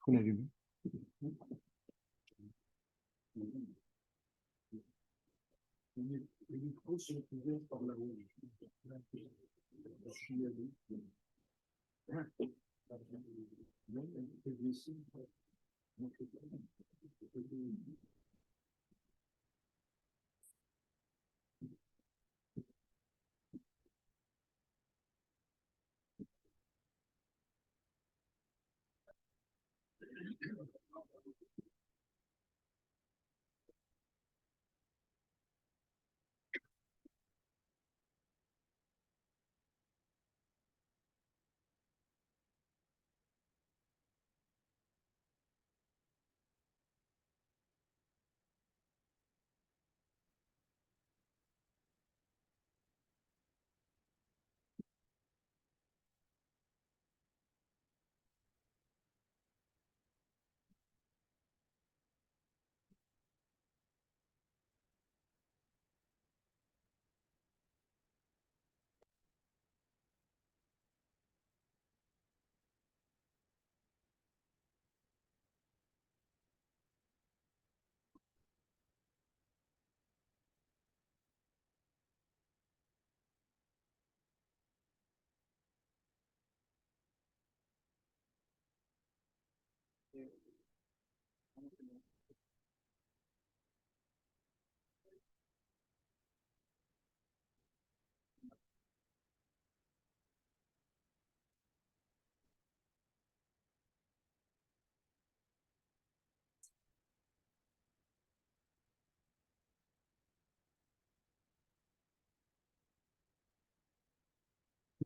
On a vu.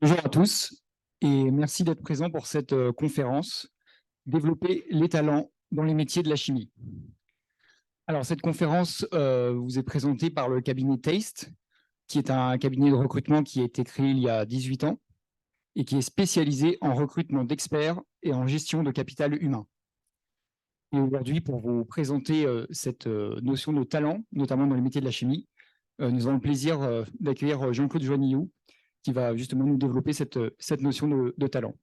Bonjour à tous et merci d'être présents pour cette conférence « Développer les talents dans les métiers de la chimie ». Alors, cette conférence vous est présentée par le cabinet Taste, qui est un cabinet de recrutement qui a été créé il y a 18 ans et qui est spécialisé en recrutement d'experts et en gestion de capital humain. Et aujourd'hui, pour vous présenter cette notion de talent, notamment dans les métiers de la chimie, nous avons le plaisir d'accueillir Jean-Claude Joannillou, qui va justement nous développer cette notion de talent.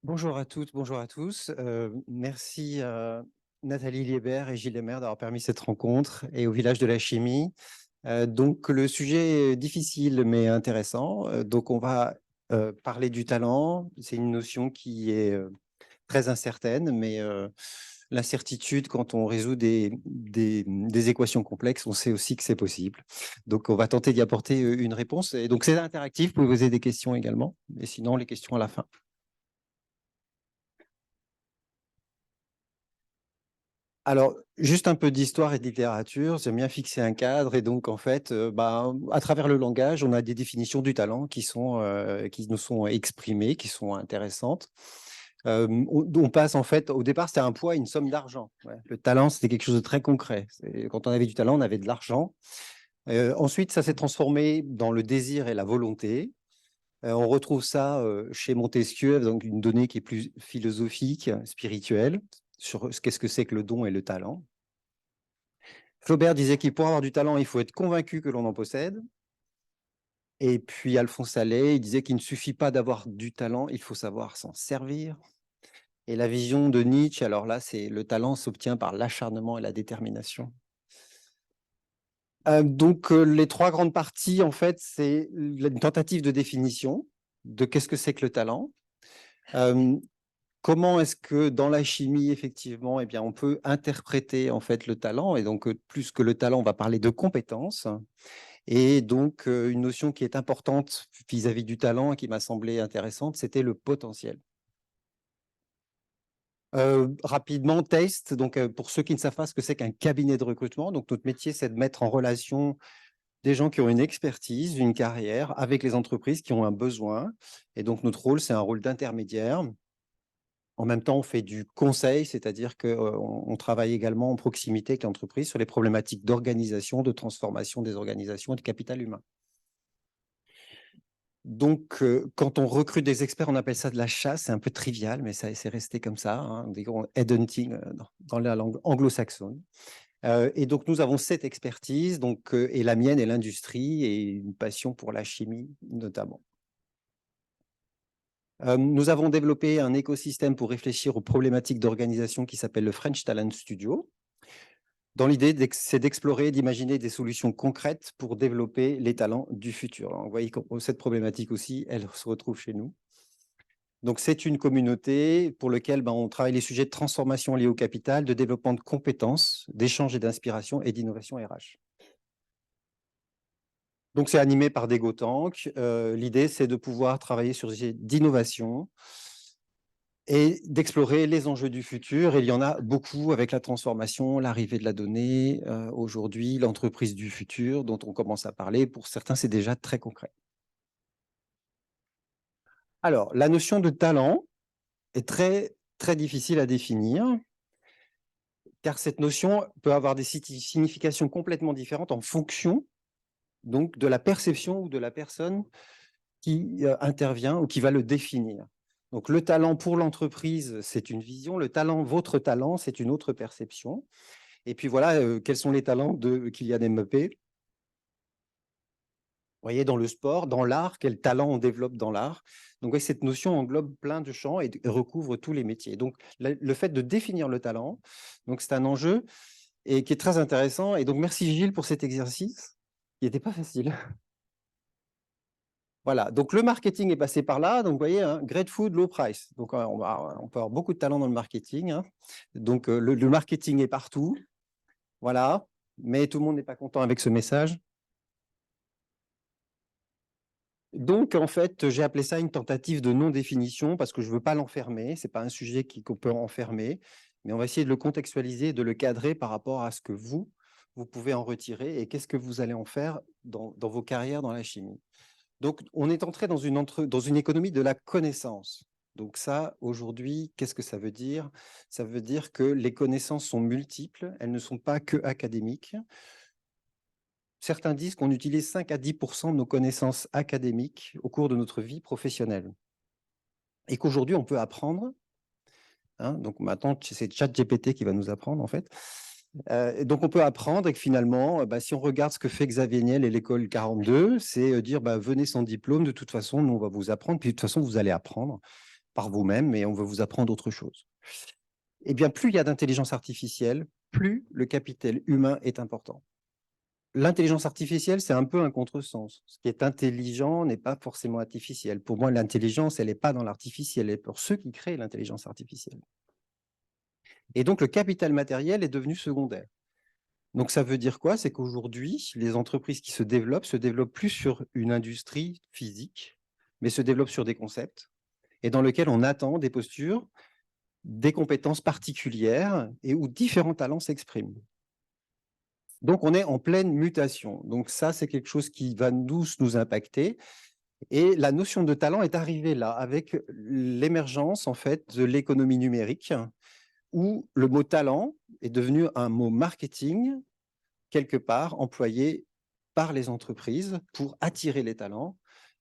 Bonjour à toutes, bonjour à tous. Merci à Nathalie Liébert et Gilles Lemaire d'avoir permis cette rencontre et au Village de la Chimie. Donc, le sujet est difficile mais intéressant. Donc, on va parler du talent. C'est une notion qui est très incertaine, mais l'incertitude, quand on résout des équations complexes, on sait aussi que c'est possible. Donc, on va tenter d'y apporter une réponse. Et donc, c'est interactif, vous pouvez poser des questions également, mais sinon, les questions à la fin. Alors, juste un peu d'histoire et de littérature, j'aime bien fixer un cadre et donc en fait, à travers le langage, on a des définitions du talent qui nous sont exprimées, qui sont intéressantes. On passe en fait, au départ, c'était un poids, une somme d'argent. Ouais. Le talent, c'était quelque chose de très concret. Quand on avait du talent, on avait de l'argent. Ensuite, ça s'est transformé dans le désir et la volonté. On retrouve ça chez Montesquieu, donc une donnée qui est plus philosophique, spirituelle, sur qu'est-ce que c'est que le don et le talent. Flaubert disait qu'il pour avoir du talent, il faut être convaincu que l'on en possède. Et puis Alphonse Allais, il disait qu'il ne suffit pas d'avoir du talent, il faut savoir s'en servir. Et la vision de Nietzsche, alors là, c'est le talent s'obtient par l'acharnement et la détermination. Donc, les trois grandes parties, en fait, c'est une tentative de définition de qu'est-ce que c'est que le talent. Comment est-ce que dans la chimie, effectivement, eh bien, on peut interpréter en fait le talent. Et donc, plus que le talent, on va parler de compétences. Et donc, une notion qui est importante vis-à-vis du talent et qui m'a semblé intéressante, c'était le potentiel. Rapidement, Taste, donc pour ceux qui ne savent pas ce que c'est qu'un cabinet de recrutement, donc notre métier, c'est de mettre en relation des gens qui ont une expertise, une carrière avec les entreprises qui ont un besoin. Et donc, notre rôle, c'est un rôle d'intermédiaire. En même temps, on fait du conseil, c'est-à-dire qu'on travaille également en proximité avec l'entreprise sur les problématiques d'organisation, de transformation des organisations et de capital humain. Donc, quand on recrute des experts, on appelle ça de la chasse. C'est un peu trivial, mais c'est resté comme ça, hein, headhunting dans la langue anglo-saxonne. Et donc, nous avons cette expertise, donc, et la mienne est l'industrie et une passion pour la chimie notamment. Nous avons développé un écosystème pour réfléchir aux problématiques d'organisation qui s'appelle le French Talent Studio. Dans l'idée, c'est d'explorer, d'imaginer des solutions concrètes pour développer les talents du futur. Alors, vous voyez que cette problématique aussi, elle se retrouve chez nous. Donc, c'est une communauté pour laquelle on travaille les sujets de transformation liés au capital, de développement de compétences, d'échange et d'inspiration et d'innovation RH. Donc, c'est animé par des Gotank. L'idée, c'est de pouvoir travailler sur des sujets d'innovation et d'explorer les enjeux du futur. Et il y en a beaucoup avec la transformation, l'arrivée de la donnée, aujourd'hui, l'entreprise du futur dont on commence à parler. Pour certains, c'est déjà très concret. Alors, la notion de talent est très, très difficile à définir, car cette notion peut avoir des significations complètement différentes en fonction donc, de la perception ou de la personne qui intervient ou qui va le définir. Donc, le talent pour l'entreprise, c'est une vision. Le talent, votre talent, c'est une autre perception. Et puis voilà, quels sont les talents de Kylian Mbappé? Vous voyez, dans le sport, dans l'art, quel talent on développe dans l'art. Donc, ouais, cette notion englobe plein de champs et recouvre tous les métiers. Donc, le fait de définir le talent, donc c'est un enjeu et qui est très intéressant. Et donc, merci Gilles pour cet exercice. Il n'était pas facile. Voilà, donc le marketing est passé par là. Donc, vous voyez, hein, great food, low price. Donc, on peut avoir beaucoup de talent dans le marketing. Hein. Donc, le marketing est partout. Voilà, mais tout le monde n'est pas content avec ce message. Donc, en fait, j'ai appelé ça une tentative de non-définition parce que je ne veux pas l'enfermer. Ce n'est pas un sujet qu'on peut enfermer, mais on va essayer de le contextualiser, de le cadrer par rapport à ce que vous pouvez en retirer et qu'est-ce que vous allez en faire dans vos carrières dans la chimie. Donc, on est entré dans une économie de la connaissance. Donc ça, aujourd'hui, qu'est-ce que ça veut dire? Ça veut dire que les connaissances sont multiples, elles ne sont pas que académiques. Certains disent qu'on utilise 5 à 10% de nos connaissances académiques au cours de notre vie professionnelle. Et qu'aujourd'hui, on peut apprendre. Hein, donc maintenant, c'est ChatGPT qui va nous apprendre, en fait. Donc, on peut apprendre et que finalement, si on regarde ce que fait Xavier Niel et l'école 42, c'est dire venez sans diplôme, de toute façon, nous, on va vous apprendre. Puis de toute façon, vous allez apprendre par vous-même, mais on veut vous apprendre autre chose. Eh bien, plus il y a d'intelligence artificielle, plus le capital humain est important. L'intelligence artificielle, c'est un peu un contresens. Ce qui est intelligent n'est pas forcément artificiel. Pour moi, l'intelligence, elle n'est pas dans l'artificiel, elle est pour ceux qui créent l'intelligence artificielle. Et donc, le capital matériel est devenu secondaire. Donc, ça veut dire quoi? C'est qu'aujourd'hui, les entreprises qui se développent plus sur une industrie physique, mais se développent sur des concepts, et dans lesquels on attend des postures, des compétences particulières, et où différents talents s'expriment. Donc, on est en pleine mutation. Donc, ça, c'est quelque chose qui va nous impacter. Et la notion de talent est arrivée là, avec l'émergence, en fait, de l'économie numérique, où le mot talent est devenu un mot marketing, quelque part, employé par les entreprises pour attirer les talents,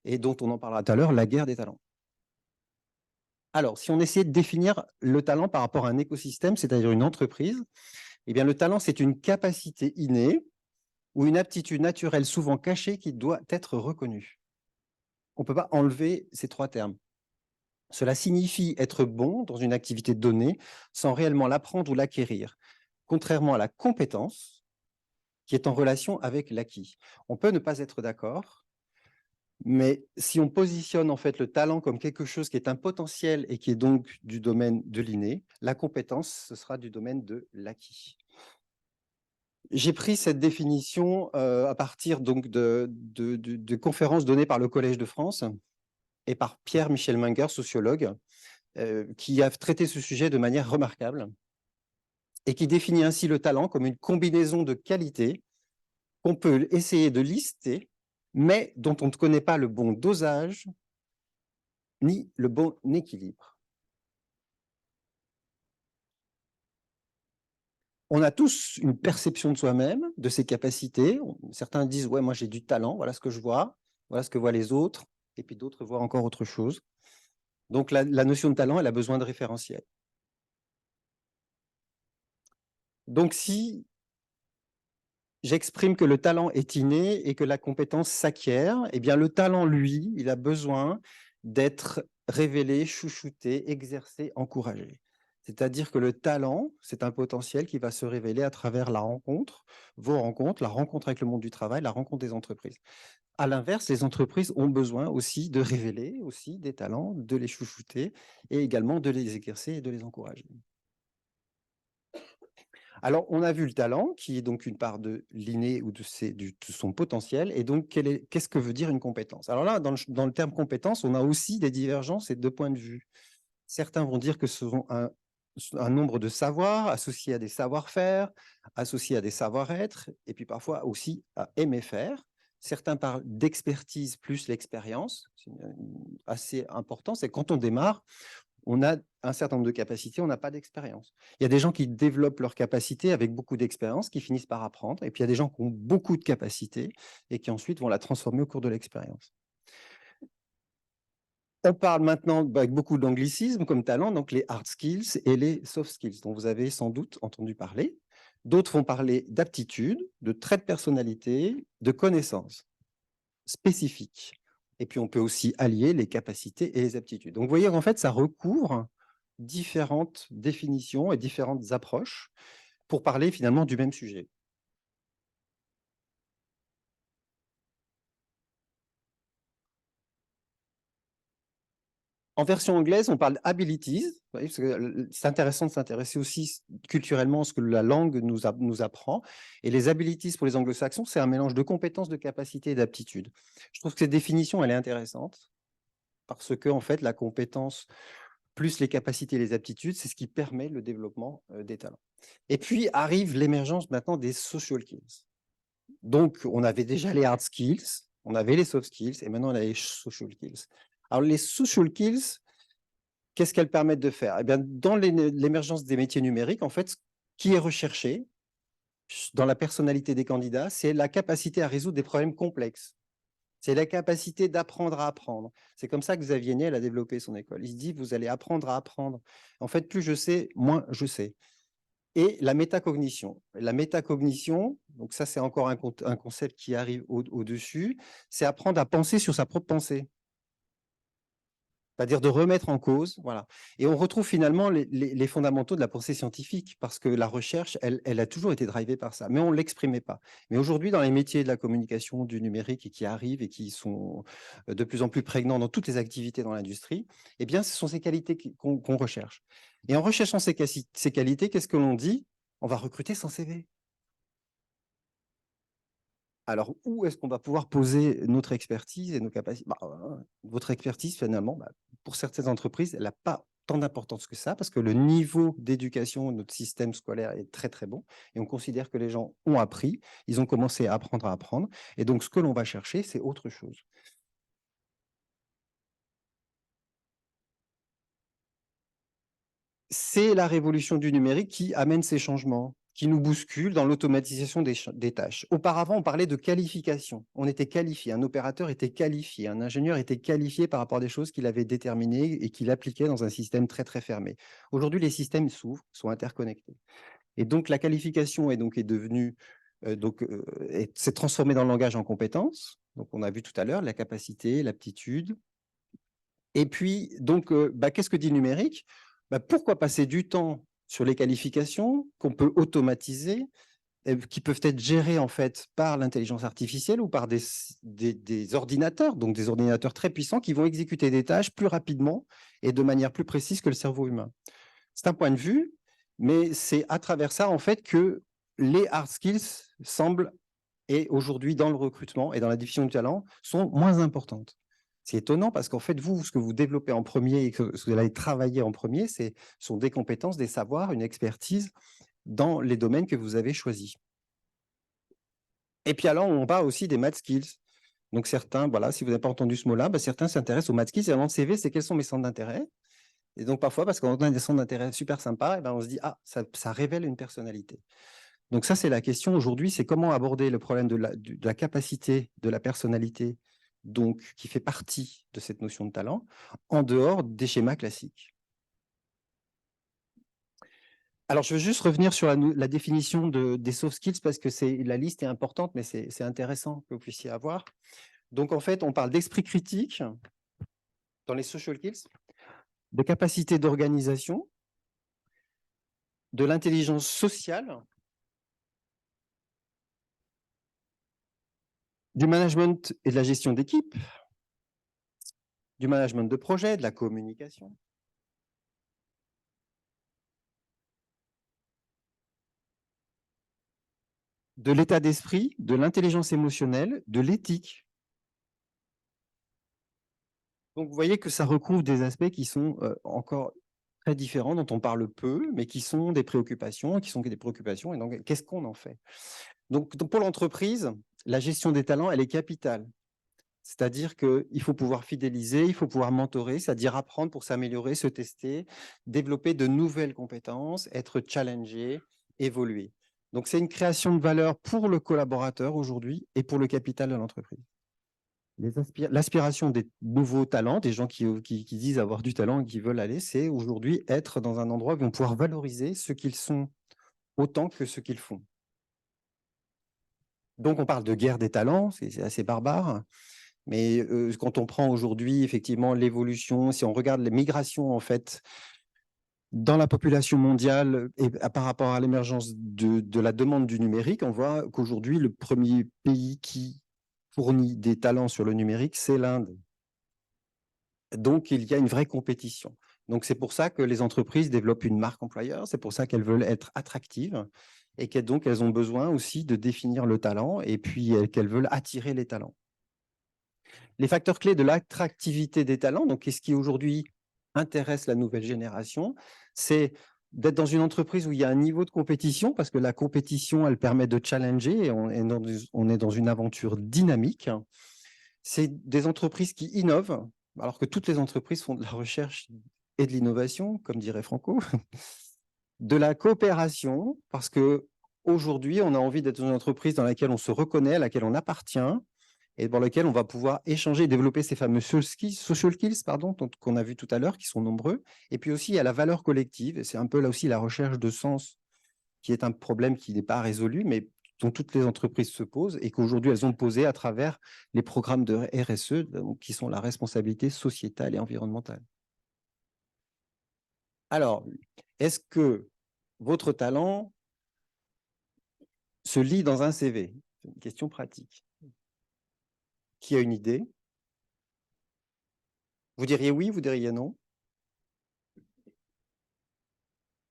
et dont on en parlera tout à l'heure, la guerre des talents. Alors, si on essayait de définir le talent par rapport à un écosystème, c'est-à-dire une entreprise, eh bien, le talent, c'est une capacité innée ou une aptitude naturelle souvent cachée qui doit être reconnue. on ne peut pas enlever ces 3 termes. Cela signifie être bon dans une activité donnée sans réellement l'apprendre ou l'acquérir, contrairement à la compétence qui est en relation avec l'acquis. On peut ne pas être d'accord, mais si on positionne en fait le talent comme quelque chose qui est un potentiel et qui est donc du domaine de l'inné, la compétence, ce sera du domaine de l'acquis. J'ai pris cette définition à partir donc de conférences données par le Collège de France et par Pierre-Michel Menger, sociologue, qui a traité ce sujet de manière remarquable et qui définit ainsi le talent comme une combinaison de qualités qu'on peut essayer de lister, mais dont on ne connaît pas le bon dosage ni le bon équilibre. On a tous une perception de soi-même, de ses capacités. Certains disent « ouais, moi j'ai du talent, voilà ce que je vois, voilà ce que voient les autres », et puis d'autres voient encore autre chose. Donc la notion de talent, elle a besoin de référentiel. Donc si j'exprime que le talent est inné et que la compétence s'acquiert, eh bien le talent, lui, il a besoin d'être révélé, chouchouté, exercé, encouragé. C'est-à-dire que le talent, c'est un potentiel qui va se révéler à travers la rencontre, vos rencontres, la rencontre avec le monde du travail, la rencontre des entreprises. À l'inverse, les entreprises ont besoin aussi de révéler aussi des talents, de les chouchouter et également de les exercer et de les encourager. Alors, on a vu le talent, qui est donc une part de l'inné ou de son potentiel. Et donc, qu'est-ce que veut dire une compétence? Alors là, dans le terme compétence, on a aussi des divergences et 2 points de vue. Certains vont dire que ce sont un nombre de savoirs associés à des savoir-faire, associés à des savoir-être, et puis parfois aussi à aimer faire. Certains parlent d'expertise plus l'expérience. C'est assez important. C'est quand on démarre, on a un certain nombre de capacités, on n'a pas d'expérience. Il y a des gens qui développent leurs capacités avec beaucoup d'expérience, qui finissent par apprendre, et puis il y a des gens qui ont beaucoup de capacités et qui ensuite vont la transformer au cours de l'expérience. On parle maintenant avec beaucoup d'anglicismes comme talent, donc les hard skills et les soft skills, dont vous avez sans doute entendu parler. D'autres vont parler d'aptitudes, de traits de personnalité, de connaissances spécifiques. Et puis, on peut aussi allier les capacités et les aptitudes. Donc, vous voyez qu'en fait, ça recouvre différentes définitions et différentes approches pour parler finalement du même sujet. En version anglaise, on parle abilities. C'est intéressant de s'intéresser aussi culturellement à ce que la langue nous apprend. Et les abilities pour les anglo-saxons, c'est un mélange de compétences, de capacités et d'aptitudes. Je trouve que cette définition, elle est intéressante parce que, en fait, la compétence plus les capacités et les aptitudes, c'est ce qui permet le développement des talents. Et puis arrive l'émergence maintenant des social skills. Donc, on avait déjà les hard skills, on avait les soft skills, et maintenant on a les social skills. Alors, les social skills, qu'est-ce qu'elles permettent de faire? Eh bien, dans l'émergence des métiers numériques, en fait, ce qui est recherché dans la personnalité des candidats, c'est la capacité à résoudre des problèmes complexes. C'est la capacité d'apprendre à apprendre. C'est comme ça que Xavier Niel a développé son école. Il se dit, vous allez apprendre à apprendre. En fait, plus je sais, moins je sais. Et la métacognition. La métacognition, donc ça, c'est encore un concept qui arrive au-dessus, c'est apprendre à penser sur sa propre pensée. C'est-à-dire de remettre en cause, voilà. Et on retrouve finalement les fondamentaux de la pensée scientifique, parce que la recherche, elle a toujours été drivée par ça, mais on ne l'exprimait pas. Mais aujourd'hui, dans les métiers de la communication, du numérique, et qui arrivent et qui sont de plus en plus prégnants dans toutes les activités dans l'industrie, eh bien, ce sont ces qualités qu'on recherche. Et en recherchant ces qualités, qu'est-ce que l'on dit? On va recruter sans CV. Alors, où est-ce qu'on va pouvoir poser notre expertise et nos capacités? Votre expertise, finalement, pour certaines entreprises, elle n'a pas tant d'importance que ça, parce que le niveau d'éducation de notre système scolaire est très, très bon. Et on considère que les gens ont appris, ils ont commencé à apprendre. Et donc, ce que l'on va chercher, c'est autre chose. C'est la révolution du numérique qui amène ces changements, qui nous bouscule dans l'automatisation des tâches. Auparavant, on parlait de qualification. On était qualifié, un opérateur était qualifié, un ingénieur était qualifié par rapport à des choses qu'il avait déterminées et qu'il appliquait dans un système très, très fermé. Aujourd'hui, les systèmes s'ouvrent, sont interconnectés. Et donc, la qualification est devenue, s'est transformée dans le langage en compétences. Donc, on a vu tout à l'heure la capacité, l'aptitude. Et puis, donc, qu'est-ce que dit le numérique? Pourquoi passer du temps sur les qualifications qu'on peut automatiser, qui peuvent être gérées en fait par l'intelligence artificielle ou par des ordinateurs, donc des ordinateurs très puissants qui vont exécuter des tâches plus rapidement et de manière plus précise que le cerveau humain. C'est un point de vue, mais c'est à travers ça en fait que les hard skills semblent, et aujourd'hui dans le recrutement et dans la définition du talent, sont moins importantes. C'est étonnant parce qu'en fait, vous, ce que vous développez en premier et ce que vous allez travailler en premier, sont des compétences, des savoirs, une expertise dans les domaines que vous avez choisis. Et puis alors, on parle aussi des math skills. Donc certains, voilà, si vous n'avez pas entendu ce mot-là, certains s'intéressent aux math skills. Et dans le CV, c'est quels sont mes centres d'intérêt. Et donc parfois, parce qu'on a des centres d'intérêt super sympas, on se dit, ah, ça révèle une personnalité. Donc ça, c'est la question aujourd'hui, c'est comment aborder le problème de la capacité, de la personnalité, donc qui fait partie de cette notion de talent, en dehors des schémas classiques. Alors, je veux juste revenir sur la définition des soft skills parce que la liste est importante, mais c'est intéressant que vous puissiez avoir. Donc, en fait, on parle d'esprit critique dans les social skills, de capacité d'organisation, de l'intelligence sociale, du management et de la gestion d'équipe, du management de projet, de la communication. De l'état d'esprit, de l'intelligence émotionnelle, de l'éthique. Donc, vous voyez que ça recouvre des aspects qui sont encore très différents, dont on parle peu, mais qui sont des préoccupations, et donc, qu'est-ce qu'on en fait? Donc, pour l'entreprise, la gestion des talents, elle est capitale. C'est-à-dire qu'il faut pouvoir fidéliser, il faut pouvoir mentorer, c'est-à-dire apprendre pour s'améliorer, se tester, développer de nouvelles compétences, être challengé, évoluer. Donc, c'est une création de valeur pour le collaborateur aujourd'hui et pour le capital de l'entreprise. L'aspiration des nouveaux talents, des gens qui disent avoir du talent et qui veulent aller, c'est aujourd'hui être dans un endroit où ils vont pouvoir valoriser ce qu'ils sont autant que ce qu'ils font. Donc, on parle de guerre des talents, c'est assez barbare. Mais quand on prend aujourd'hui, effectivement, l'évolution, si on regarde les migrations, en fait, dans la population mondiale et par rapport à l'émergence de la demande du numérique, on voit qu'aujourd'hui, le premier pays qui fournit des talents sur le numérique, c'est l'Inde. Donc, il y a une vraie compétition. Donc, c'est pour ça que les entreprises développent une marque employeur, c'est pour ça qu'elles veulent être attractives et donc elles ont besoin aussi de définir le talent et puis qu'elles veulent attirer les talents. Les facteurs clés de l'attractivité des talents, donc ce qui aujourd'hui intéresse la nouvelle génération, c'est d'être dans une entreprise où il y a un niveau de compétition, parce que la compétition, elle permet de challenger et on est dans une aventure dynamique. C'est des entreprises qui innovent, alors que toutes les entreprises font de la recherche et de l'innovation, comme dirait Franco, de la coopération, parce que aujourd'hui, on a envie d'être dans une entreprise dans laquelle on se reconnaît, à laquelle on appartient, et dans lequel on va pouvoir échanger et développer ces fameux social skills qu'on a vu tout à l'heure, qui sont nombreux. Et puis aussi, il y a la valeur collective, et c'est un peu là aussi la recherche de sens, qui est un problème qui n'est pas résolu, mais dont toutes les entreprises se posent, et qu'aujourd'hui, elles ont posé à travers les programmes de RSE, donc, qui sont la responsabilité sociétale et environnementale. Alors, est-ce que votre talent se lit dans un CV? C'est une question pratique. Qui a une idée? Vous diriez oui, vous diriez non?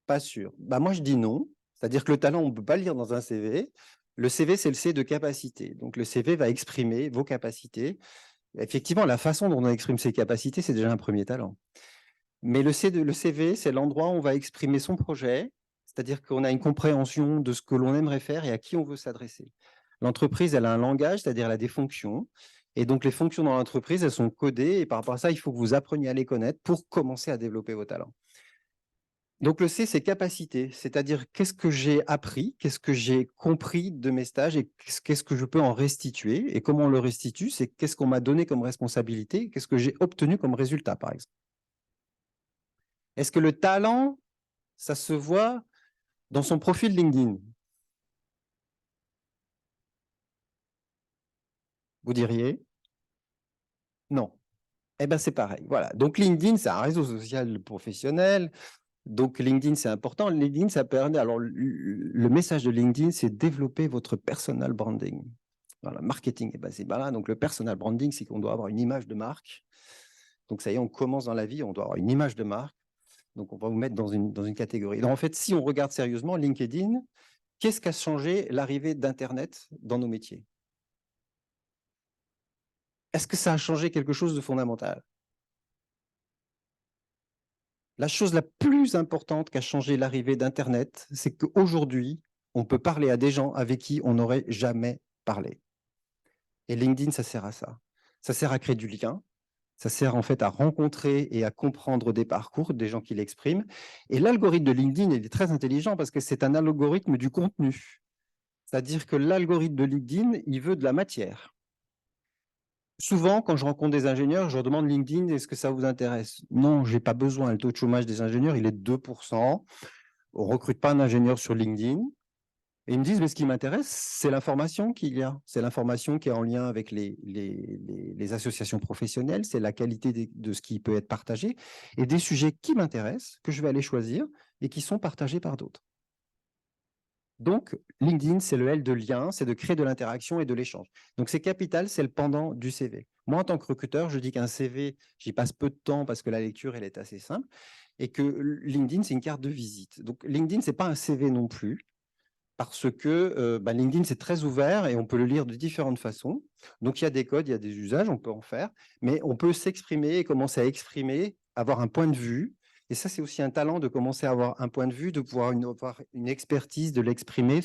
Pas sûr. Moi, je dis non. C'est-à-dire que le talent, on ne peut pas le lire dans un CV. Le CV, c'est le C de capacité. Donc, le CV va exprimer vos capacités. Effectivement, la façon dont on exprime ses capacités, c'est déjà un premier talent. Mais le CV, c'est l'endroit où on va exprimer son projet, c'est-à-dire qu'on a une compréhension de ce que l'on aimerait faire et à qui on veut s'adresser. L'entreprise, elle a un langage, c'est-à-dire elle a des fonctions. Et donc, les fonctions dans l'entreprise, elles sont codées. Et par rapport à ça, il faut que vous appreniez à les connaître pour commencer à développer vos talents. Donc, le C, c'est capacité, c'est-à-dire qu'est-ce que j'ai appris, qu'est-ce que j'ai compris de mes stages et qu'est-ce que je peux en restituer. Et comment on le restitue, c'est qu'est-ce qu'on m'a donné comme responsabilité, qu'est-ce que j'ai obtenu comme résultat, par exemple. Est-ce que le talent, ça se voit dans son profil LinkedIn? Vous diriez? Non. Eh bien, c'est pareil. Voilà. Donc, LinkedIn, c'est un réseau social professionnel. Donc, LinkedIn, c'est important. LinkedIn, ça permet. Alors, le message de LinkedIn, c'est développer votre personal branding. Voilà, marketing est basé là. Donc, le personal branding, c'est qu'on doit avoir une image de marque. Donc, ça y est, on commence dans la vie, on doit avoir une image de marque. Donc, on va vous mettre dans une catégorie. Donc, en fait, si on regarde sérieusement LinkedIn, qu'est-ce qu'a changé l'arrivée d'Internet dans nos métiers? Est-ce que ça a changé quelque chose de fondamental? La chose la plus importante qu'a changé l'arrivée d'Internet, c'est qu'aujourd'hui, on peut parler à des gens avec qui on n'aurait jamais parlé. Et LinkedIn, ça sert à ça. Ça sert à créer du lien. Ça sert en fait à rencontrer et à comprendre des parcours, des gens qui l'expriment. Et l'algorithme de LinkedIn, il est très intelligent parce que c'est un algorithme du contenu. C'est-à-dire que l'algorithme de LinkedIn, il veut de la matière. Souvent, quand je rencontre des ingénieurs, je leur demande LinkedIn, est-ce que ça vous intéresse? Non, je n'ai pas besoin. Le taux de chômage des ingénieurs, il est de 2%. On ne recrute pas un ingénieur sur LinkedIn. Et ils me disent, mais ce qui m'intéresse, c'est l'information qu'il y a. C'est l'information qui est en lien avec les associations professionnelles, c'est la qualité de ce qui peut être partagé, et des sujets qui m'intéressent, que je vais aller choisir, et qui sont partagés par d'autres. Donc, LinkedIn, c'est le L de lien, c'est de créer de l'interaction et de l'échange. Donc, c'est capital, c'est le pendant du CV. Moi, en tant que recruteur, je dis qu'un CV, j'y passe peu de temps parce que la lecture, elle est assez simple, et que LinkedIn, c'est une carte de visite. Donc, LinkedIn, ce n'est pas un CV non plus, parce que LinkedIn, c'est très ouvert et on peut le lire de différentes façons. Donc, il y a des codes, il y a des usages, on peut en faire, mais on peut s'exprimer et commencer à exprimer, avoir un point de vue. Et ça, c'est aussi un talent de commencer à avoir un point de vue, de pouvoir avoir une expertise, de l'exprimer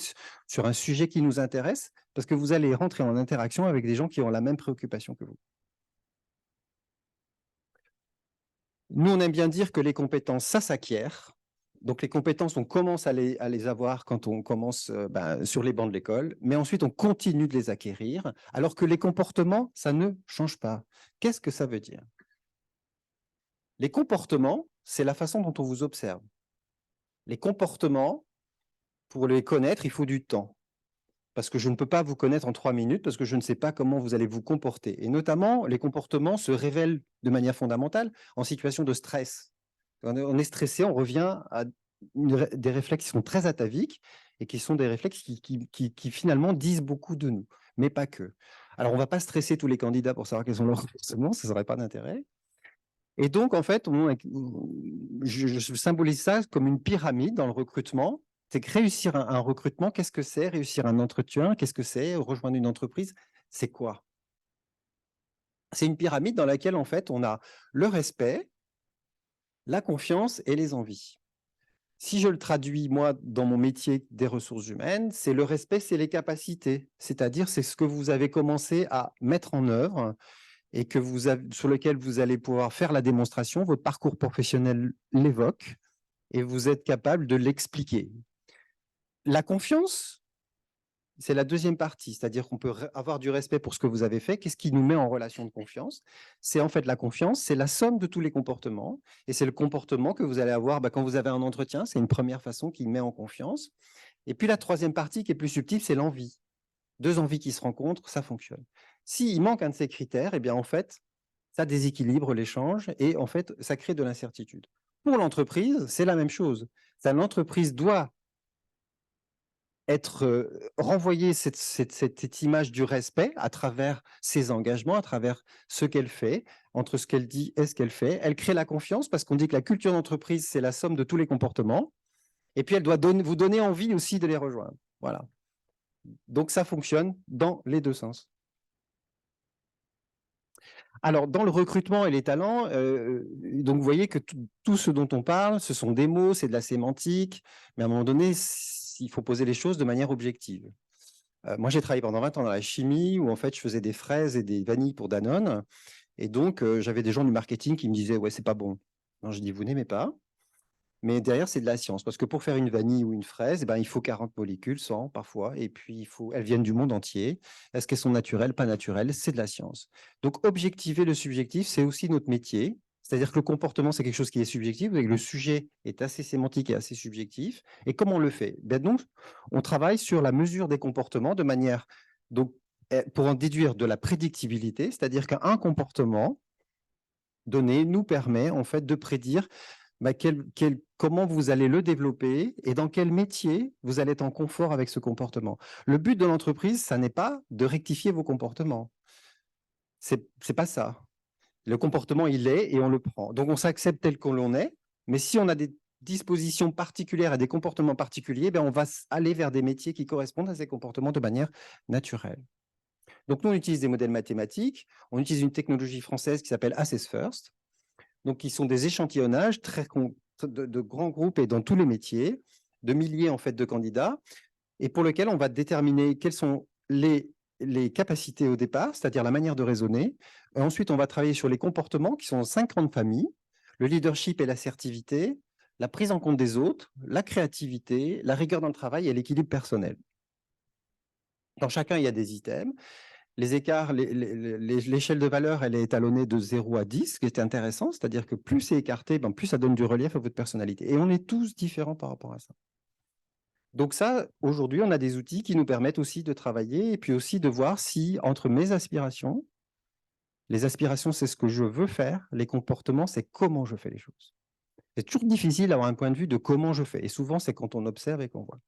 sur un sujet qui nous intéresse, parce que vous allez rentrer en interaction avec des gens qui ont la même préoccupation que vous. Nous, on aime bien dire que les compétences, ça s'acquiert. Donc, les compétences, on commence à les avoir quand on commence sur les bancs de l'école, mais ensuite, on continue de les acquérir, alors que les comportements, ça ne change pas. Qu'est-ce que ça veut dire? Les comportements, c'est la façon dont on vous observe. Les comportements, pour les connaître, il faut du temps. Parce que je ne peux pas vous connaître en 3 minutes, parce que je ne sais pas comment vous allez vous comporter. Et notamment, les comportements se révèlent de manière fondamentale en situation de stress. On est stressé, on revient à des réflexes qui sont très ataviques et qui sont des réflexes qui finalement disent beaucoup de nous, mais pas que. Alors, on ne va pas stresser tous les candidats pour savoir quels sont leurs comportements, ça n'aurait pas d'intérêt. Et donc, en fait, je symbolise ça comme une pyramide dans le recrutement. C'est que réussir un recrutement, qu'est-ce que c'est? Réussir un entretien, qu'est-ce que c'est? Rejoindre une entreprise, c'est quoi? C'est une pyramide dans laquelle, en fait, on a le respect, la confiance et les envies. Si je le traduis, moi, dans mon métier des ressources humaines, c'est le respect, c'est les capacités. C'est-à-dire, c'est ce que vous avez commencé à mettre en œuvre et sur lequel vous allez pouvoir faire la démonstration. Votre parcours professionnel l'évoque et vous êtes capable de l'expliquer. La confiance, c'est la deuxième partie, c'est-à-dire qu'on peut avoir du respect pour ce que vous avez fait. Qu'est-ce qui nous met en relation de confiance? C'est en fait la confiance, c'est la somme de tous les comportements. Et c'est le comportement que vous allez avoir quand vous avez un entretien. C'est une première façon qui met en confiance. Et puis la troisième partie qui est plus subtile, c'est l'envie. Deux envies qui se rencontrent, ça fonctionne. S'il manque un de ces critères, eh bien en fait, ça déséquilibre l'échange et en fait, ça crée de l'incertitude. Pour l'entreprise, c'est la même chose. L'entreprise doit être renvoyer cette image du respect à travers ses engagements, à travers ce qu'elle fait, entre ce qu'elle dit et ce qu'elle fait. Elle crée la confiance parce qu'on dit que la culture d'entreprise, c'est la somme de tous les comportements. Et puis, elle doit vous donner envie aussi de les rejoindre. Voilà. Donc, ça fonctionne dans les deux sens. Alors, dans le recrutement et les talents, donc vous voyez que tout ce dont on parle, ce sont des mots, c'est de la sémantique, mais à un moment donné, il faut poser les choses de manière objective. Moi, j'ai travaillé pendant 20 ans dans la chimie, où en fait, je faisais des fraises et des vanilles pour Danone. Et donc, j'avais des gens du marketing qui me disaient « Ouais, c'est pas bon ». Je dis « Vous n'aimez pas ?» Mais derrière, c'est de la science. Parce que pour faire une vanille ou une fraise, il faut 40 molécules, 100 parfois. Et puis, elles viennent du monde entier. Est-ce qu'elles sont naturelles, pas naturelles? C'est de la science. Donc, objectiver le subjectif, c'est aussi notre métier. C'est-à-dire que le comportement, c'est quelque chose qui est subjectif. Le sujet est assez sémantique et assez subjectif. Et comment on le fait? Donc, on travaille sur la mesure des comportements de manière... Donc, pour en déduire de la prédictibilité, c'est-à-dire qu'un comportement donné nous permet en fait de prédire comment vous allez le développer et dans quel métier vous allez être en confort avec ce comportement. Le but de l'entreprise, ça n'est pas de rectifier vos comportements. C'est pas ça. Le comportement, il est et on le prend. Donc, on s'accepte tel qu'on est, mais si on a des dispositions particulières et des comportements particuliers, on va aller vers des métiers qui correspondent à ces comportements de manière naturelle. Donc, nous, on utilise des modèles mathématiques, on utilise une technologie française qui s'appelle Assess First, donc qui sont des échantillonnages de grands groupes et dans tous les métiers, de milliers en fait de candidats, et pour lesquels on va déterminer quelles sont les capacités au départ, c'est-à-dire la manière de raisonner. Et ensuite, on va travailler sur les comportements qui sont en 5 grandes familles, le leadership et l'assertivité, la prise en compte des autres, la créativité, la rigueur dans le travail et l'équilibre personnel. Dans chacun, il y a des items. Les écarts, l'échelle de valeur, elle est étalonnée de 0 à 10, ce qui est intéressant, c'est-à-dire que plus c'est écarté, plus ça donne du relief à votre personnalité. Et on est tous différents par rapport à ça. Donc ça, aujourd'hui, on a des outils qui nous permettent aussi de travailler et puis aussi de voir si, entre mes aspirations, les aspirations, c'est ce que je veux faire, les comportements, c'est comment je fais les choses. C'est toujours difficile d'avoir un point de vue de comment je fais. Et souvent, c'est quand on observe et qu'on voit.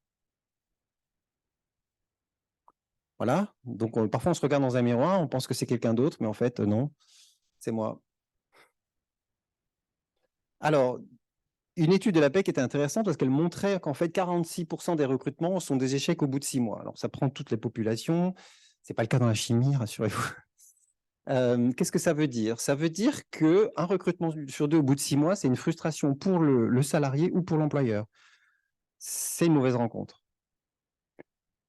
Voilà. Donc, parfois, on se regarde dans un miroir, on pense que c'est quelqu'un d'autre, mais en fait, non, c'est moi. Alors, une étude de la PEC était intéressante parce qu'elle montrait qu'en fait, 46% des recrutements sont des échecs au bout de 6 mois. Alors, ça prend toutes les populations. Ce n'est pas le cas dans la chimie, rassurez-vous. Qu'est-ce que ça veut dire? Ça veut dire qu'un recrutement sur 2 au bout de 6 mois, c'est une frustration pour le salarié ou pour l'employeur. C'est une mauvaise rencontre.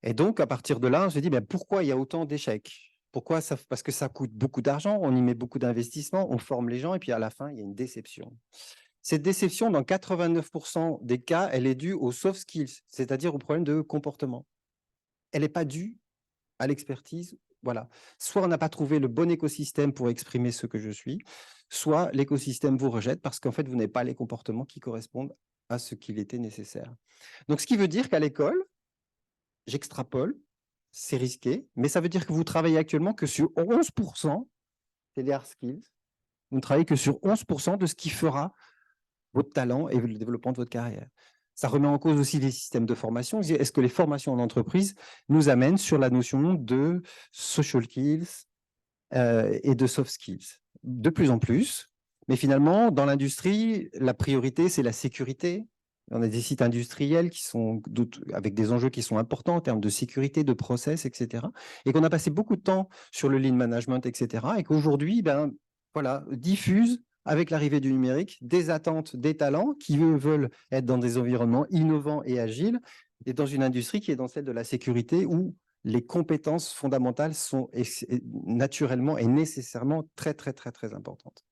Et donc, à partir de là, on se dit, pourquoi il y a autant d'échecs? Pourquoi ça? Parce que ça coûte beaucoup d'argent, on y met beaucoup d'investissement, on forme les gens, et puis à la fin, il y a une déception. Cette déception, dans 89% des cas, elle est due aux soft skills, c'est-à-dire au problème de comportement. Elle n'est pas due à l'expertise. Voilà. Soit on n'a pas trouvé le bon écosystème pour exprimer ce que je suis, soit l'écosystème vous rejette parce qu'en fait, vous n'avez pas les comportements qui correspondent à ce qu'il était nécessaire. Donc, ce qui veut dire qu'à l'école, j'extrapole, c'est risqué, mais ça veut dire que vous travaillez actuellement que sur 11%, c'est les hard skills, vous ne travaillez que sur 11% de ce qui fera votre talent et le développement de votre carrière. Ça remet en cause aussi les systèmes de formation. Est-ce que les formations en entreprise nous amènent sur la notion de social skills et de soft skills? De plus en plus, mais finalement, dans l'industrie, la priorité, c'est la sécurité. On a des sites industriels qui sont avec des enjeux qui sont importants en termes de sécurité, de process, etc. Et qu'on a passé beaucoup de temps sur le lean management, etc. Et qu'aujourd'hui, voilà, diffuse avec l'arrivée du numérique, des attentes, des talents qui, eux, veulent être dans des environnements innovants et agiles, et dans une industrie qui est dans celle de la sécurité, où les compétences fondamentales sont naturellement et nécessairement très, très, très, très importantes.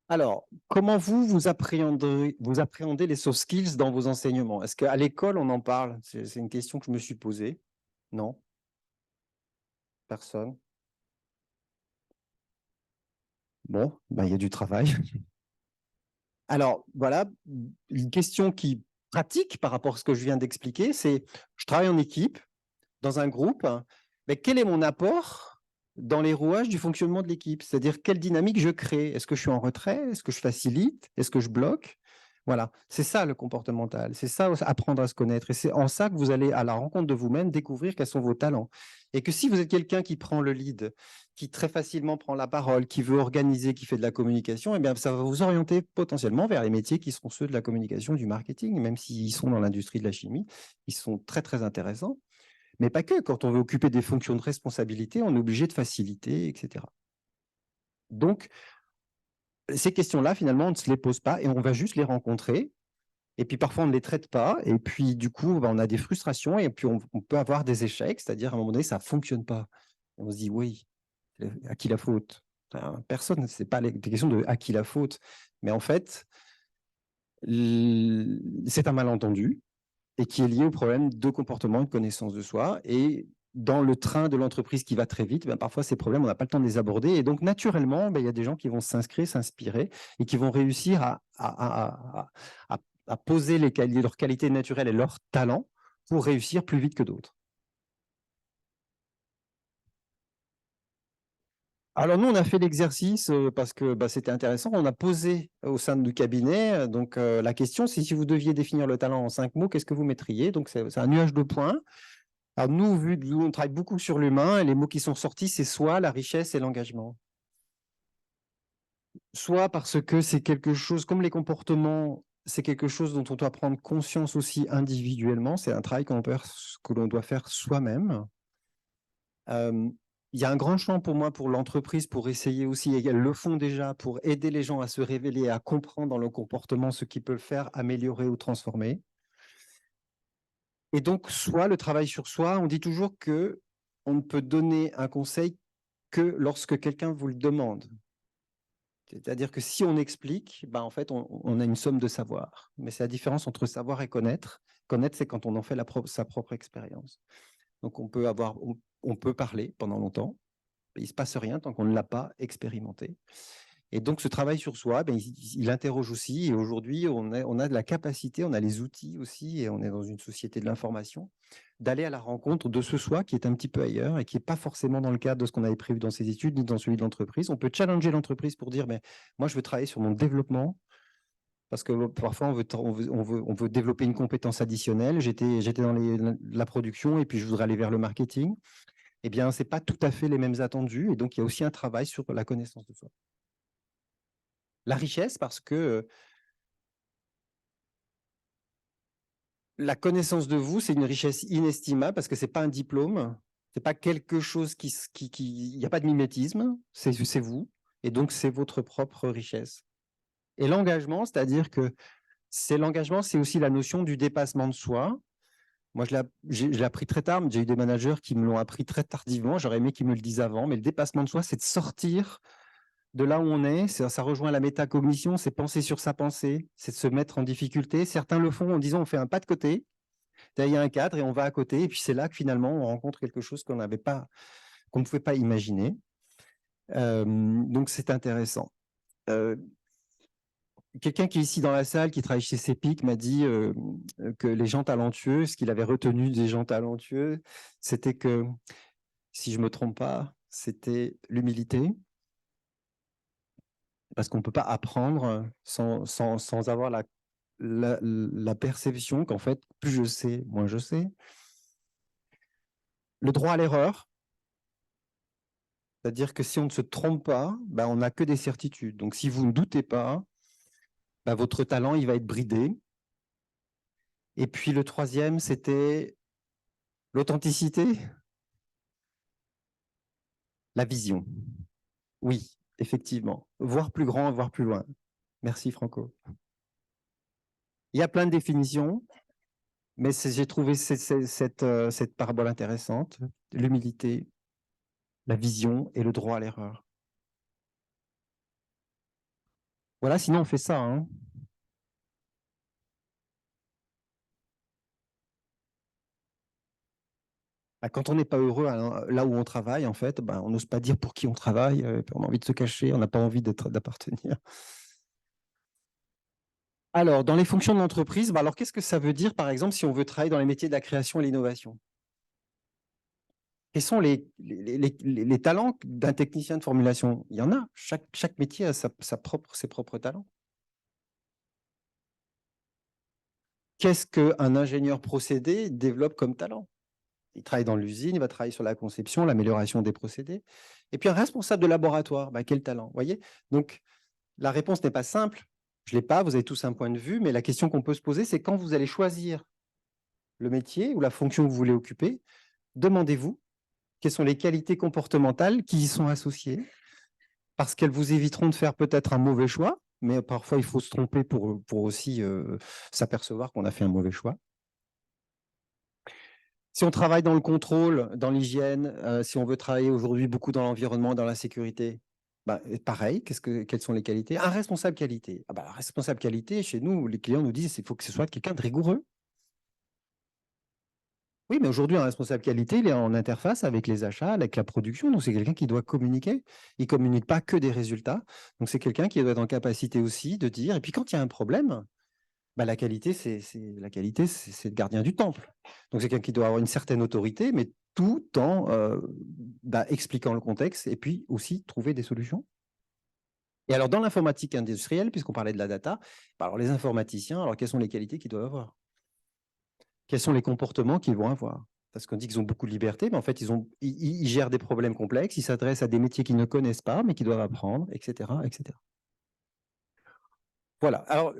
Alors, comment vous appréhendez les soft skills dans vos enseignements? Est-ce qu'à l'école, on en parle? C'est une question que je me suis posée. Non? Personne? Bon, il y a du travail. Alors, voilà, une question qui pratique par rapport à ce que je viens d'expliquer, c'est je travaille en équipe, dans un groupe, mais quel est mon apport dans les rouages du fonctionnement de l'équipe? C'est-à-dire, quelle dynamique je crée? Est-ce que je suis en retrait? Est-ce que je facilite? Est-ce que je bloque? Voilà, c'est ça le comportemental, c'est ça apprendre à se connaître. Et c'est en ça que vous allez à la rencontre de vous-même découvrir quels sont vos talents. Et que si vous êtes quelqu'un qui prend le lead, qui très facilement prend la parole, qui veut organiser, qui fait de la communication, ça va vous orienter potentiellement vers les métiers qui seront ceux de la communication, du marketing, même s'ils sont dans l'industrie de la chimie, ils sont très très intéressants. Mais pas que, quand on veut occuper des fonctions de responsabilité, on est obligé de faciliter, etc. Donc, ces questions-là, finalement, on ne se les pose pas et on va juste les rencontrer. Et puis, parfois, on ne les traite pas. Et puis, du coup, on a des frustrations et puis, on peut avoir des échecs. C'est-à-dire, à un moment donné, ça ne fonctionne pas. Et on se dit, oui, à qui la faute? Personne, ce n'est pas des questions de à qui la faute. Mais en fait, c'est un malentendu et qui est lié au problème de comportement et de connaissance de soi. Et dans le train de l'entreprise qui va très vite, parfois ces problèmes, on n'a pas le temps de les aborder. Et donc, naturellement, il y a des gens qui vont s'inscrire, s'inspirer et qui vont réussir à poser leurs qualités naturelles et leurs talents pour réussir plus vite que d'autres. Alors nous, on a fait l'exercice parce que c'était intéressant. On a posé au sein du cabinet donc la question, c'est si vous deviez définir le talent en 5 mots, qu'est-ce que vous mettriez? Donc c'est un nuage de points. Alors nous, vu que nous, on travaille beaucoup sur l'humain, et les mots qui sont sortis, c'est soit la richesse et l'engagement. Soit parce que c'est quelque chose, comme les comportements, c'est quelque chose dont on doit prendre conscience aussi individuellement. C'est un travail que l'on doit faire soi-même. Il y a un grand champ pour moi, pour l'entreprise, pour essayer aussi, et elles le font déjà, pour aider les gens à se révéler, à comprendre dans le comportement ce qu'ils peuvent faire, améliorer ou transformer. Et donc, soit le travail sur soi, on dit toujours que on ne peut donner un conseil que lorsque quelqu'un vous le demande. C'est-à-dire que si on explique, en fait, on a une somme de savoir. Mais c'est la différence entre savoir et connaître. Connaître, c'est quand on en fait sa propre expérience. Donc, on peut parler pendant longtemps. Il ne se passe rien tant qu'on ne l'a pas expérimenté. Et donc, ce travail sur soi, il interroge aussi. Et aujourd'hui, on a de la capacité, on a les outils aussi, et on est dans une société de l'information, d'aller à la rencontre de ce soi qui est un petit peu ailleurs et qui n'est pas forcément dans le cadre de ce qu'on avait prévu dans ses études, ni dans celui de l'entreprise. On peut challenger l'entreprise pour dire, mais moi, je veux travailler sur mon développement, parce que parfois, on veut développer une compétence additionnelle. J'étais dans la production et puis je voudrais aller vers le marketing. Eh bien, ce n'est pas tout à fait les mêmes attendus. Et donc, il y a aussi un travail sur la connaissance de soi. La richesse, parce que la connaissance de vous, c'est une richesse inestimable, parce que ce n'est pas un diplôme, ce n'est pas quelque chose il n'y a pas de mimétisme, c'est vous. Et donc, c'est votre propre richesse. Et l'engagement, c'est-à-dire que l'engagement, c'est aussi la notion du dépassement de soi. Moi, je l'ai appris très tard, mais j'ai eu des managers qui me l'ont appris très tardivement. J'aurais aimé qu'ils me le disent avant, mais le dépassement de soi, c'est de sortir de là où on est. Ça rejoint la métacognition, c'est penser sur sa pensée, c'est de se mettre en difficulté. Certains le font en disant on fait un pas de côté, il y a un cadre et on va à côté, et puis c'est là que finalement on rencontre quelque chose qu'on ne pouvait pas imaginer. Donc c'est intéressant. Quelqu'un qui est ici dans la salle, qui travaille chez CEPIC, m'a dit que les gens talentueux, ce qu'il avait retenu des gens talentueux, c'était que, si je ne me trompe pas, c'était l'humilité. Parce qu'on ne peut pas apprendre sans avoir la perception qu'en fait, plus je sais, moins je sais. Le droit à l'erreur, c'est-à-dire que si on ne se trompe pas, on n'a que des certitudes. Donc, si vous ne doutez pas, votre talent, il va être bridé. Et puis, le troisième, c'était l'authenticité, la vision. Oui, effectivement. Voir plus grand, voir plus loin. Merci, Franco. Il y a plein de définitions, mais j'ai trouvé cette parabole intéressante. L'humilité, la vision et le droit à l'erreur. Voilà, sinon on fait ça. Hein. Quand on n'est pas heureux là où on travaille, en fait, on n'ose pas dire pour qui on travaille, on a envie de se cacher, on n'a pas envie d'appartenir. Alors, dans les fonctions de l'entreprise, alors qu'est-ce que ça veut dire, par exemple, si on veut travailler dans les métiers de la création et l'innovation? Quels sont les talents d'un technicien de formulation? Il y en a. Chaque métier a ses propres talents. Qu'est-ce qu'un ingénieur procédé développe comme talent? Il travaille dans l'usine, il va travailler sur la conception, l'amélioration des procédés. Et puis un responsable de laboratoire, quel talent, voyez? Donc, la réponse n'est pas simple. Je ne l'ai pas, vous avez tous un point de vue, mais la question qu'on peut se poser, c'est quand vous allez choisir le métier ou la fonction que vous voulez occuper, demandez-vous quelles sont les qualités comportementales qui y sont associées, parce qu'elles vous éviteront de faire peut-être un mauvais choix, mais parfois il faut se tromper pour aussi s'apercevoir qu'on a fait un mauvais choix. Si on travaille dans le contrôle, dans l'hygiène, si on veut travailler aujourd'hui beaucoup dans l'environnement, dans la sécurité, pareil, quelles sont les qualités? Un responsable qualité. Un responsable qualité, chez nous, les clients nous disent qu'il faut que ce soit quelqu'un de rigoureux. Oui, mais aujourd'hui, un responsable qualité, il est en interface avec les achats, avec la production. Donc, c'est quelqu'un qui doit communiquer. Il ne communique pas que des résultats. Donc, c'est quelqu'un qui doit être en capacité aussi de dire. Et puis, quand il y a un problème, Bah, la qualité, c'est le gardien du temple. Donc, c'est quelqu'un qui doit avoir une certaine autorité, mais tout en expliquant le contexte et puis aussi trouver des solutions. Et alors, dans l'informatique industrielle, puisqu'on parlait de la data, alors les informaticiens, alors quelles sont les qualités qu'ils doivent avoir? Quels sont les comportements qu'ils vont avoir? Parce qu'on dit qu'ils ont beaucoup de liberté, mais en fait, ils gèrent des problèmes complexes, ils s'adressent à des métiers qu'ils ne connaissent pas, mais qu'ils doivent apprendre, etc., etc. Voilà. Alors,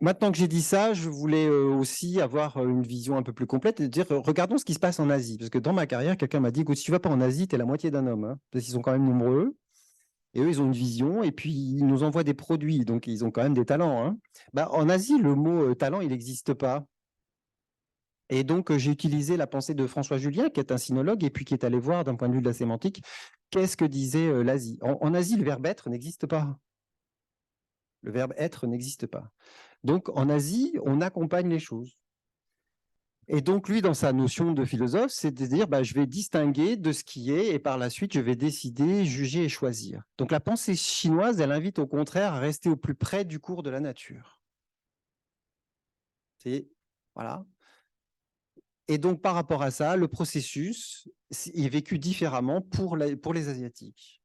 maintenant que j'ai dit ça, je voulais aussi avoir une vision un peu plus complète et dire, regardons ce qui se passe en Asie. Parce que dans ma carrière, quelqu'un m'a dit, écoute, si tu ne vas pas en Asie, tu es la moitié d'un homme. Hein, parce qu'ils sont quand même nombreux. Et eux, ils ont une vision. Et puis, ils nous envoient des produits. Donc, ils ont quand même des talents. Hein. Bah, en Asie, le mot talent, il n'existe pas. Et donc, j'ai utilisé la pensée de François Julien, qui est un sinologue, et puis qui est allé voir, d'un point de vue de la sémantique, qu'est-ce que disait l'Asie. En Asie, le verbe être n'existe pas. Le verbe être n'existe pas. Donc, en Asie, on accompagne les choses. Et donc, lui, dans sa notion de philosophe, c'est de dire, je vais distinguer de ce qui est, et par la suite, je vais décider, juger et choisir. Donc, la pensée chinoise, elle invite au contraire à rester au plus près du cours de la nature. Voilà. Et donc, par rapport à ça, le processus est vécu différemment pour les Asiatiques.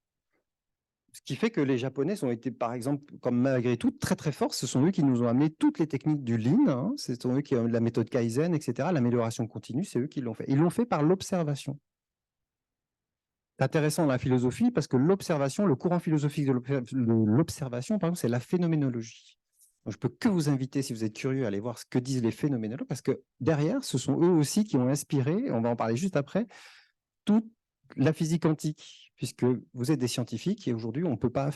Ce qui fait que les Japonais ont été, par exemple, comme malgré tout, très très forts. Ce sont eux qui nous ont amené toutes les techniques du Lean. Hein. Ce sont eux qui ont la méthode Kaizen, etc. L'amélioration continue, c'est eux qui l'ont fait. Ils l'ont fait par l'observation. C'est intéressant la philosophie parce que l'observation, le courant philosophique de l'observation, par exemple, c'est la phénoménologie. Donc, je peux que vous inviter, si vous êtes curieux, à aller voir ce que disent les phénoménologues, parce que derrière, ce sont eux aussi qui ont inspiré, on va en parler juste après, toute la physique quantique, puisque vous êtes des scientifiques et aujourd'hui, on ne peut pas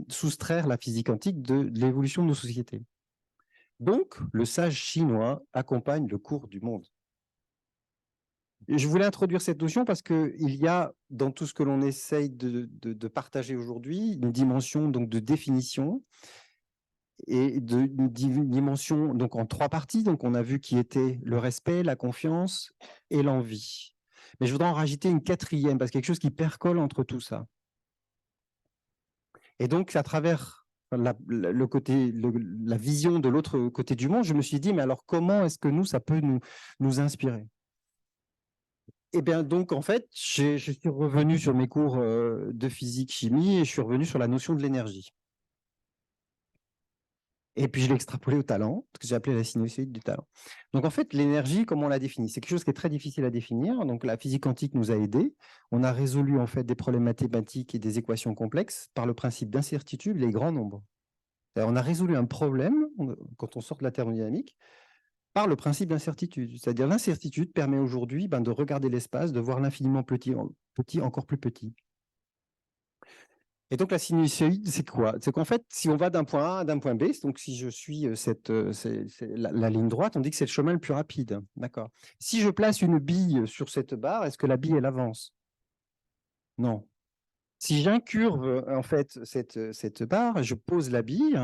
soustraire la physique quantique de l'évolution de nos sociétés. Donc, le sage chinois accompagne le cours du monde. Et je voulais introduire cette notion parce qu'il y a, dans tout ce que l'on essaye de partager aujourd'hui, une dimension donc, de définition et une dimension donc, en 3 parties. Donc, on a vu qui était le respect, la confiance et l'envie. Mais je voudrais en rajouter une 4e, parce que quelque chose qui percole entre tout ça. Et donc, à travers la vision de l'autre côté du monde, je me suis dit, mais alors comment est-ce que ça peut nous inspirer? Eh bien, donc, en fait, je suis revenu sur mes cours de physique-chimie et je suis revenu sur la notion de l'énergie. Et puis, je l'ai extrapolé au talent, ce que j'ai appelé la sinusoïde du talent. Donc, en fait, l'énergie, comment on la définit? C'est quelque chose qui est très difficile à définir. Donc, la physique quantique nous a aidés. On a résolu, en fait, des problèmes mathématiques et des équations complexes par le principe d'incertitude, les grands nombres. On a résolu un problème, quand on sort de la thermodynamique, par le principe d'incertitude. C'est-à-dire, l'incertitude permet aujourd'hui de regarder l'espace, de voir l'infiniment petit, encore plus petit. Et donc, la sinusoïde, c'est quoi? C'est qu'en fait, si on va d'un point A à d'un point B, donc si je suis la ligne droite, on dit que c'est le chemin le plus rapide. D'accord. Si je place une bille sur cette barre, est-ce que la bille, elle avance? Non. Si j'incurve en fait cette barre, je pose la bille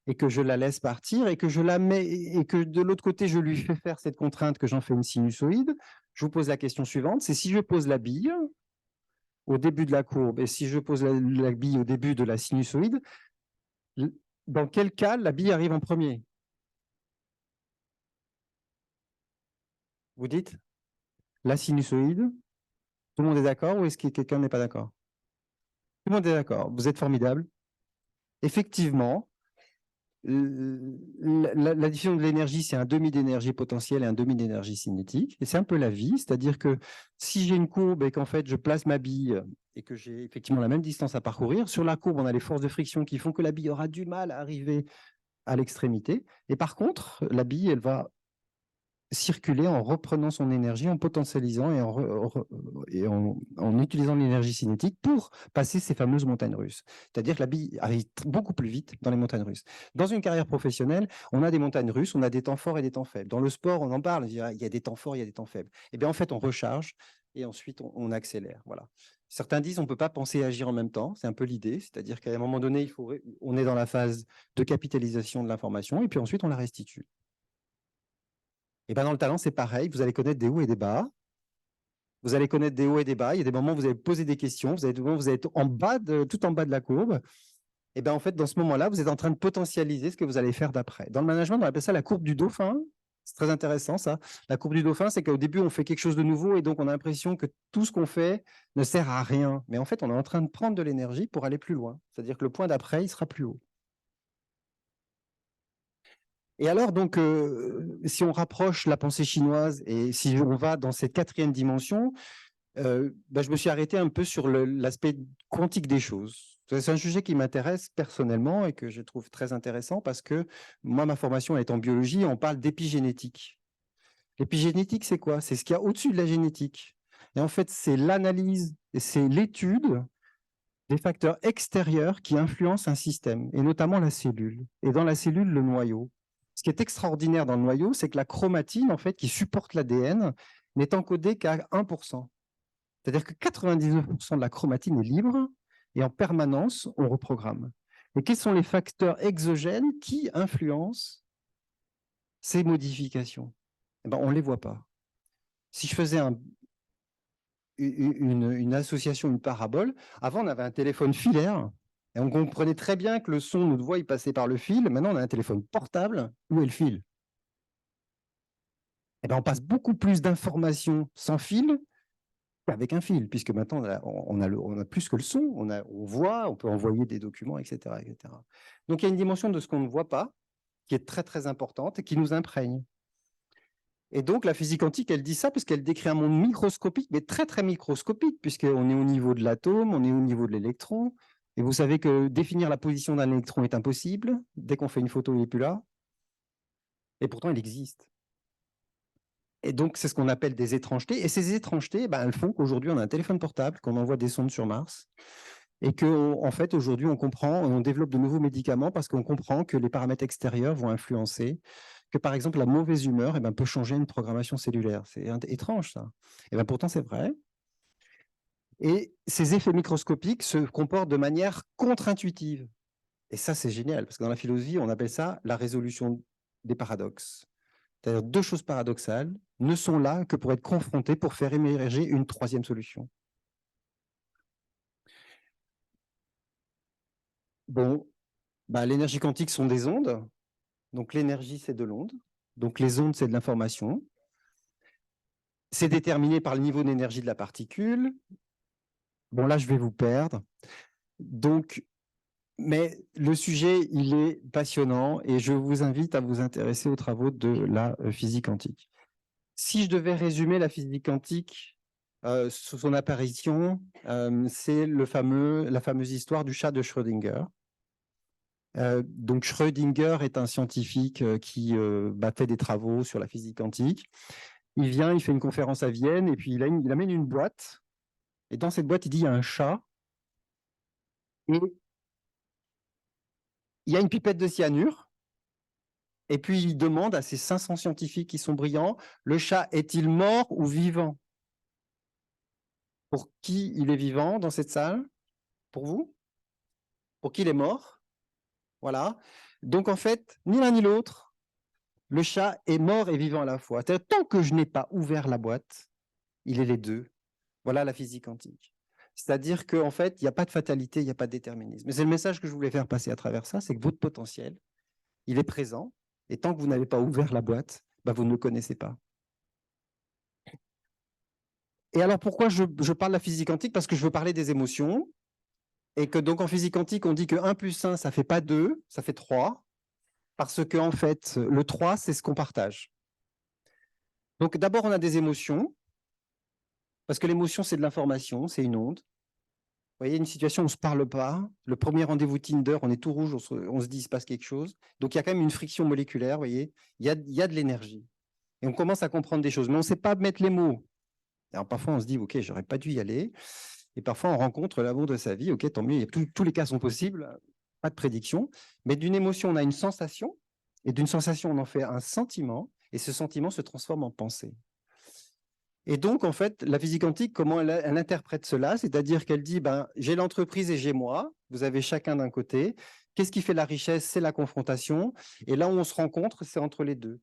et que je la laisse partir et que je la mets et que de l'autre côté, je lui fais faire cette contrainte que j'en fais une sinusoïde, je vous pose la question suivante, c'est si je pose la bille au début de la courbe et si je pose la bille au début de la sinusoïde, dans quel cas la bille arrive en premier? Vous dites la sinusoïde? Tout le monde est d'accord ou est-ce que quelqu'un n'est pas d'accord? Tout le monde est d'accord. Vous êtes formidable. Effectivement, la diffusion de l'énergie, c'est un demi d'énergie potentielle et un demi d'énergie cinétique. Et c'est un peu la vie, c'est-à-dire que si j'ai une courbe et qu'en fait je place ma bille et que j'ai effectivement la même distance à parcourir, sur la courbe, on a les forces de friction qui font que la bille aura du mal à arriver à l'extrémité. Et par contre, la bille, elle va circuler en reprenant son énergie, en potentialisant et en utilisant l'énergie cinétique pour passer ces fameuses montagnes russes. C'est-à-dire que la bille arrive beaucoup plus vite dans les montagnes russes. Dans une carrière professionnelle, on a des montagnes russes, on a des temps forts et des temps faibles. Dans le sport, on en parle, il y a des temps forts, il y a des temps faibles. Et bien en fait, on recharge et ensuite on accélère. Voilà. Certains disent on ne peut pas penser et agir en même temps, c'est un peu l'idée, c'est-à-dire qu'à un moment donné, on est dans la phase de capitalisation de l'information et puis ensuite on la restitue. Et ben dans le talent, c'est pareil. Vous allez connaître des hauts et des bas. Vous allez connaître des hauts et des bas. Il y a des moments où vous allez poser des questions. Vous allez des moments où vous allez être tout en bas de la courbe. Et bien, en fait, dans ce moment-là, vous êtes en train de potentialiser ce que vous allez faire d'après. Dans le management, on appelle ça la courbe du dauphin. C'est très intéressant, ça. La courbe du dauphin, c'est qu'au début, on fait quelque chose de nouveau et donc on a l'impression que tout ce qu'on fait ne sert à rien. Mais en fait, on est en train de prendre de l'énergie pour aller plus loin. C'est-à-dire que le point d'après, il sera plus haut. Et alors, donc, si on rapproche la pensée chinoise et si on va dans cette quatrième dimension, je me suis arrêté un peu sur l'aspect quantique des choses. C'est un sujet qui m'intéresse personnellement et que je trouve très intéressant parce que moi, ma formation est en biologie, on parle d'épigénétique. L'épigénétique, c'est quoi? C'est ce qu'il y a au-dessus de la génétique. Et en fait, c'est l'analyse et c'est l'étude des facteurs extérieurs qui influencent un système, et notamment la cellule. Et dans la cellule, le noyau. Ce qui est extraordinaire dans le noyau, c'est que la chromatine, en fait, qui supporte l'ADN, n'est encodée qu'à 1%. C'est-à-dire que 99% de la chromatine est libre et en permanence, on reprogramme. Et quels sont les facteurs exogènes qui influencent ces modifications? Eh ben, on ne les voit pas. Si je faisais une association, une parabole, avant, on avait un téléphone filaire et on comprenait très bien que le son, notre voix, il passait par le fil. Maintenant, on a un téléphone portable. Où est le fil? Eh ben, on passe beaucoup plus d'informations sans fil avec un fil, puisque maintenant, on a plus que le son, on voit, on peut envoyer des documents, etc., etc. Donc, il y a une dimension de ce qu'on ne voit pas, qui est très, très importante et qui nous imprègne. Et donc, la physique quantique, elle dit ça parce qu'elle décrit un monde microscopique, mais très, très microscopique, puisqu'on est au niveau de l'atome, on est au niveau de l'électron. Et vous savez que définir la position d'un électron est impossible. Dès qu'on fait une photo, il n'est plus là. Et pourtant, il existe. Et donc, c'est ce qu'on appelle des étrangetés. Et ces étrangetés, elles font qu'aujourd'hui, on a un téléphone portable, qu'on envoie des sondes sur Mars. Et qu'en fait, aujourd'hui, on développe de nouveaux médicaments parce qu'on comprend que les paramètres extérieurs vont influencer, que par exemple, la mauvaise humeur peut changer une programmation cellulaire. C'est étrange, ça. Et pourtant, c'est vrai. Et ces effets microscopiques se comportent de manière contre-intuitive. Et ça, c'est génial, parce que dans la philosophie, on appelle ça la résolution des paradoxes. C'est-à-dire deux choses paradoxales ne sont là que pour être confrontées, pour faire émerger une troisième solution. Bon, l'énergie quantique sont des ondes. Donc l'énergie, c'est de l'onde. Donc les ondes, c'est de l'information. C'est déterminé par le niveau d'énergie de la particule. Bon, là, je vais vous perdre. Donc, mais le sujet, il est passionnant et je vous invite à vous intéresser aux travaux de la physique quantique. Si je devais résumer la physique quantique sous son apparition, c'est la fameuse histoire du chat de Schrödinger. Donc Schrödinger est un scientifique qui fait des travaux sur la physique quantique. Il vient, il fait une conférence à Vienne et puis il amène une boîte. Et dans cette boîte, il dit il y a un chat et il y a une pipette de cyanure. Et puis il demande à ces 500 scientifiques qui sont brillants, le chat est-il mort ou vivant? Pour qui il est vivant dans cette salle? Pour vous? Pour qui il est mort? Voilà. Donc en fait, ni l'un ni l'autre, le chat est mort et vivant à la fois. Tant que je n'ai pas ouvert la boîte, il est les deux. Voilà la physique quantique. C'est-à-dire qu'en fait, il n'y a pas de fatalité, il n'y a pas de déterminisme. Mais c'est le message que je voulais faire passer à travers ça, c'est que votre potentiel, il est présent, et tant que vous n'avez pas ouvert la boîte, vous ne le connaissez pas. Et alors, pourquoi je parle de la physique quantique? Parce que je veux parler des émotions, et que donc en physique quantique, on dit que 1 plus 1, ça ne fait pas 2, ça fait 3, parce que en fait, le 3, c'est ce qu'on partage. Donc d'abord, on a des émotions, parce que l'émotion, c'est de l'information, c'est une onde. Vous voyez, une situation où on ne se parle pas, le premier rendez-vous Tinder, on est tout rouge, on se dit il se passe quelque chose. Donc il y a quand même une friction moléculaire, vous voyez, il y a de l'énergie. Et on commence à comprendre des choses, mais on ne sait pas mettre les mots. Alors parfois, on se dit, OK, j'aurais pas dû y aller. Et parfois, on rencontre l'amour de sa vie, OK, tant mieux, tous les cas sont possibles, pas de prédiction. Mais d'une émotion, on a une sensation, et d'une sensation, on en fait un sentiment, et ce sentiment se transforme en pensée. Et donc, en fait, la physique quantique, comment elle interprète cela? C'est-à-dire qu'elle dit, j'ai l'entreprise et j'ai moi, vous avez chacun d'un côté. Qu'est-ce qui fait la richesse? C'est la confrontation. Et là où on se rencontre, c'est entre les deux.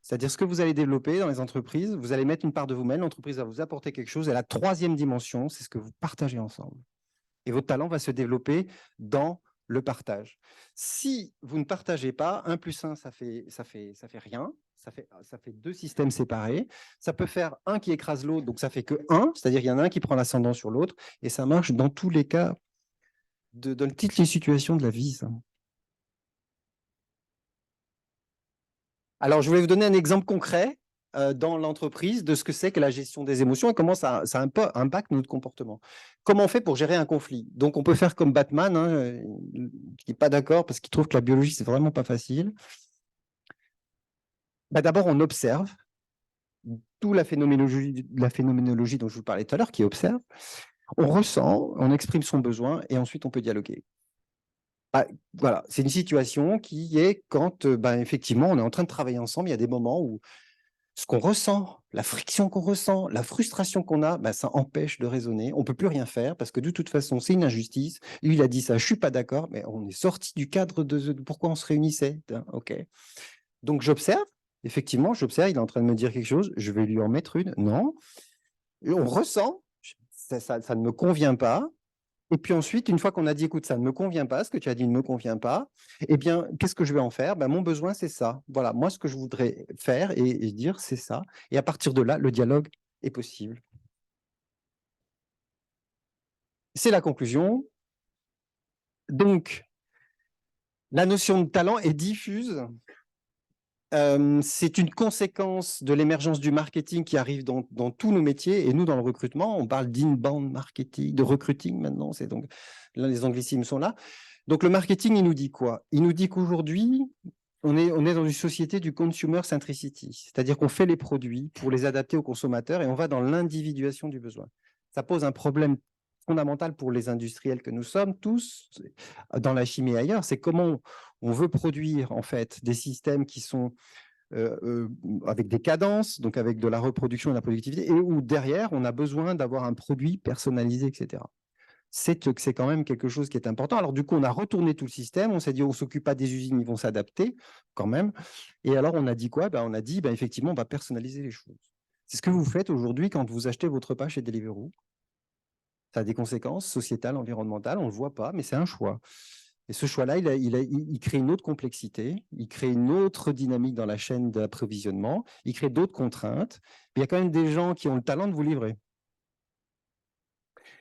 C'est-à-dire ce que vous allez développer dans les entreprises, vous allez mettre une part de vous-même, l'entreprise va vous apporter quelque chose. Et la troisième dimension, c'est ce que vous partagez ensemble. Et votre talent va se développer dans le partage. Si vous ne partagez pas, 1 plus 1, ça fait rien. Ça fait 2 systèmes séparés. Ça peut faire un qui écrase l'autre, donc ça fait que 1, c'est-à-dire qu'il y en a un qui prend l'ascendant sur l'autre, et ça marche dans tous les cas, dans toutes les situations de la vie. Ça. Alors, je vais vous donner un exemple concret dans l'entreprise de ce que c'est que la gestion des émotions et comment ça impacte notre comportement. Comment on fait pour gérer un conflit? Donc, on peut faire comme Batman, hein, qui n'est pas d'accord parce qu'il trouve que la biologie, c'est vraiment pas facile. Bah, d'abord, on observe toute la phénoménologie dont je vous parlais tout à l'heure, qui observe. On ressent, on exprime son besoin et ensuite on peut dialoguer. Bah, voilà, c'est une situation qui est quand, effectivement, on est en train de travailler ensemble. Il y a des moments où ce qu'on ressent, la friction qu'on ressent, la frustration qu'on a, ça empêche de raisonner. On ne peut plus rien faire parce que de toute façon, c'est une injustice. Lui, il a dit ça, je ne suis pas d'accord, mais on est sorti du cadre de pourquoi on se réunissait. OK. Donc, j'observe. Effectivement, j'observe, il est en train de me dire quelque chose. Je vais lui en mettre une. Non. Et on ressent, ça ne me convient pas. Et puis ensuite, une fois qu'on a dit, écoute, ça ne me convient pas, ce que tu as dit ne me convient pas, eh bien, qu'est-ce que je vais en faire? Mon besoin, c'est ça. Voilà, moi, ce que je voudrais faire et dire, c'est ça. Et à partir de là, le dialogue est possible. C'est la conclusion. Donc, la notion de talent est diffuse. C'est une conséquence de l'émergence du marketing qui arrive dans tous nos métiers. Et nous, dans le recrutement, on parle d'inbound marketing, de recruiting maintenant. C'est donc là, les anglicismes sont là. Donc, le marketing, il nous dit quoi? Il nous dit qu'aujourd'hui, on est dans une société du consumer centricity, c'est-à-dire qu'on fait les produits pour les adapter aux consommateurs et on va dans l'individuation du besoin. Ça pose un problème fondamental pour les industriels que nous sommes tous, dans la chimie et ailleurs, c'est comment on veut produire en fait des systèmes qui sont avec des cadences, donc avec de la reproduction et de la productivité, et où derrière, on a besoin d'avoir un produit personnalisé, etc. C'est quand même quelque chose qui est important. Alors du coup, on a retourné tout le système, on s'est dit, on ne s'occupe pas des usines, ils vont s'adapter quand même. Et alors, on a dit quoi? On a dit, effectivement, on va personnaliser les choses. C'est ce que vous faites aujourd'hui quand vous achetez votre repas chez Deliveroo. Ça a des conséquences sociétales, environnementales, on ne le voit pas, mais c'est un choix. Et ce choix-là, il crée une autre complexité, il crée une autre dynamique dans la chaîne d'approvisionnement, il crée d'autres contraintes. Il y a quand même des gens qui ont le talent de vous livrer.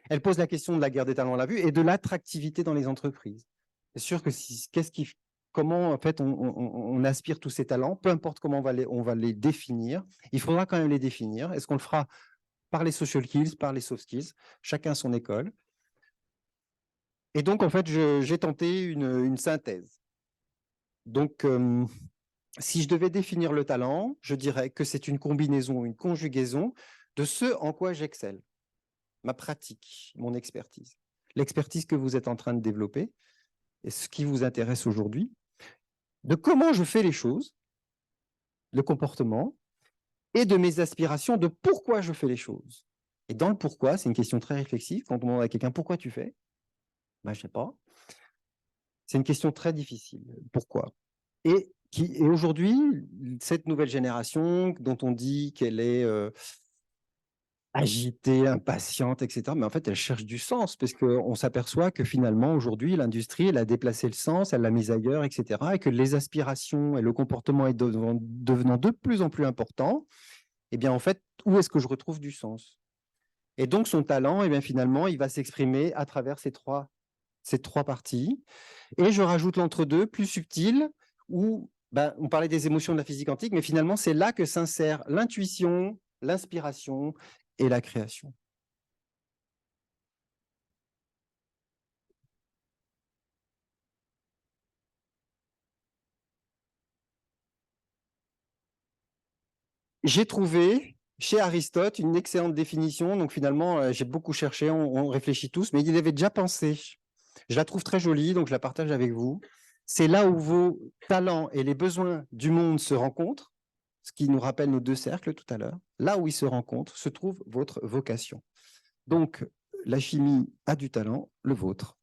Elle pose la question de la guerre des talents, on l'a vu, et de l'attractivité dans les entreprises. C'est sûr que comment en fait on aspire tous ces talents, peu importe comment on va les définir, il faudra quand même les définir. Est-ce qu'on le fera par les social skills, par les soft skills, chacun son école. Et donc, en fait, j'ai tenté une synthèse. Donc, si je devais définir le talent, je dirais que c'est une combinaison, une conjugaison de ce en quoi j'excelle, ma pratique, mon expertise. L'expertise que vous êtes en train de développer et ce qui vous intéresse aujourd'hui, de comment je fais les choses, le comportement, et de mes aspirations, de pourquoi je fais les choses. Et dans le pourquoi, c'est une question très réflexive. Quand on demande à quelqu'un pourquoi tu fais, je ne sais pas. C'est une question très difficile. Pourquoi? Et aujourd'hui, cette nouvelle génération dont on dit qu'elle est agitée, impatiente, etc., mais en fait, elle cherche du sens parce qu'on s'aperçoit que finalement, aujourd'hui, l'industrie, elle a déplacé le sens, elle l'a mise ailleurs, etc., et que les aspirations et le comportement est devenant de plus en plus important. Eh bien, en fait, où est-ce que je retrouve du sens? Et donc, son talent, eh bien, finalement, il va s'exprimer à travers ces trois parties. Et je rajoute l'entre-deux, plus subtil, où on parlait des émotions de la physique quantique, mais finalement, c'est là que s'insère l'intuition, l'inspiration et la création. J'ai trouvé chez Aristote une excellente définition. Donc finalement, j'ai beaucoup cherché, on réfléchit tous, mais il y avait déjà pensé. Je la trouve très jolie, donc je la partage avec vous. C'est là où vos talents et les besoins du monde se rencontrent, ce qui nous rappelle nos deux cercles tout à l'heure. Là où ils se rencontrent se trouve votre vocation. Donc, la chimie a du talent, le vôtre.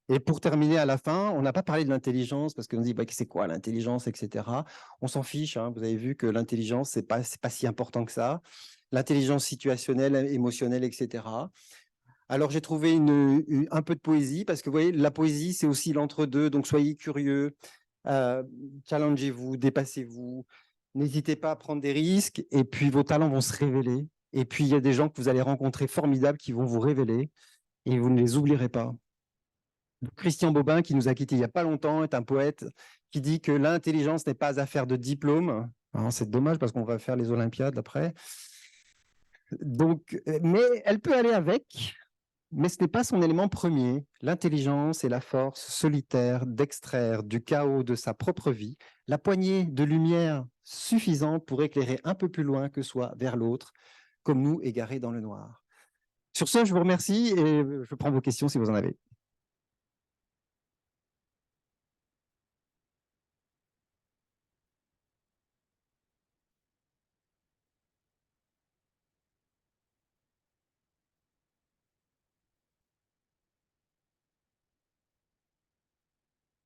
Et pour terminer à la fin, on n'a pas parlé de l'intelligence parce qu'on dit c'est quoi l'intelligence, etc. On s'en fiche. Vous avez vu que l'intelligence, c'est pas si important que ça. L'intelligence situationnelle, émotionnelle, etc. Alors, j'ai trouvé un peu de poésie, parce que vous voyez, la poésie, c'est aussi l'entre-deux. Donc, soyez curieux, challengez-vous, dépassez-vous. N'hésitez pas à prendre des risques, et puis vos talents vont se révéler. Et puis, il y a des gens que vous allez rencontrer formidables qui vont vous révéler, et vous ne les oublierez pas. Christian Bobin, qui nous a quittés il n'y a pas longtemps, est un poète qui dit que l'intelligence n'est pas affaire de diplôme. C'est dommage parce qu'on va faire les Olympiades après. Donc, mais elle peut aller avec, mais ce n'est pas son élément premier. L'intelligence est la force solitaire d'extraire du chaos de sa propre vie la poignée de lumière suffisante pour éclairer un peu plus loin que soi vers l'autre, comme nous égarés dans le noir. Sur ce, je vous remercie et je prends vos questions si vous en avez.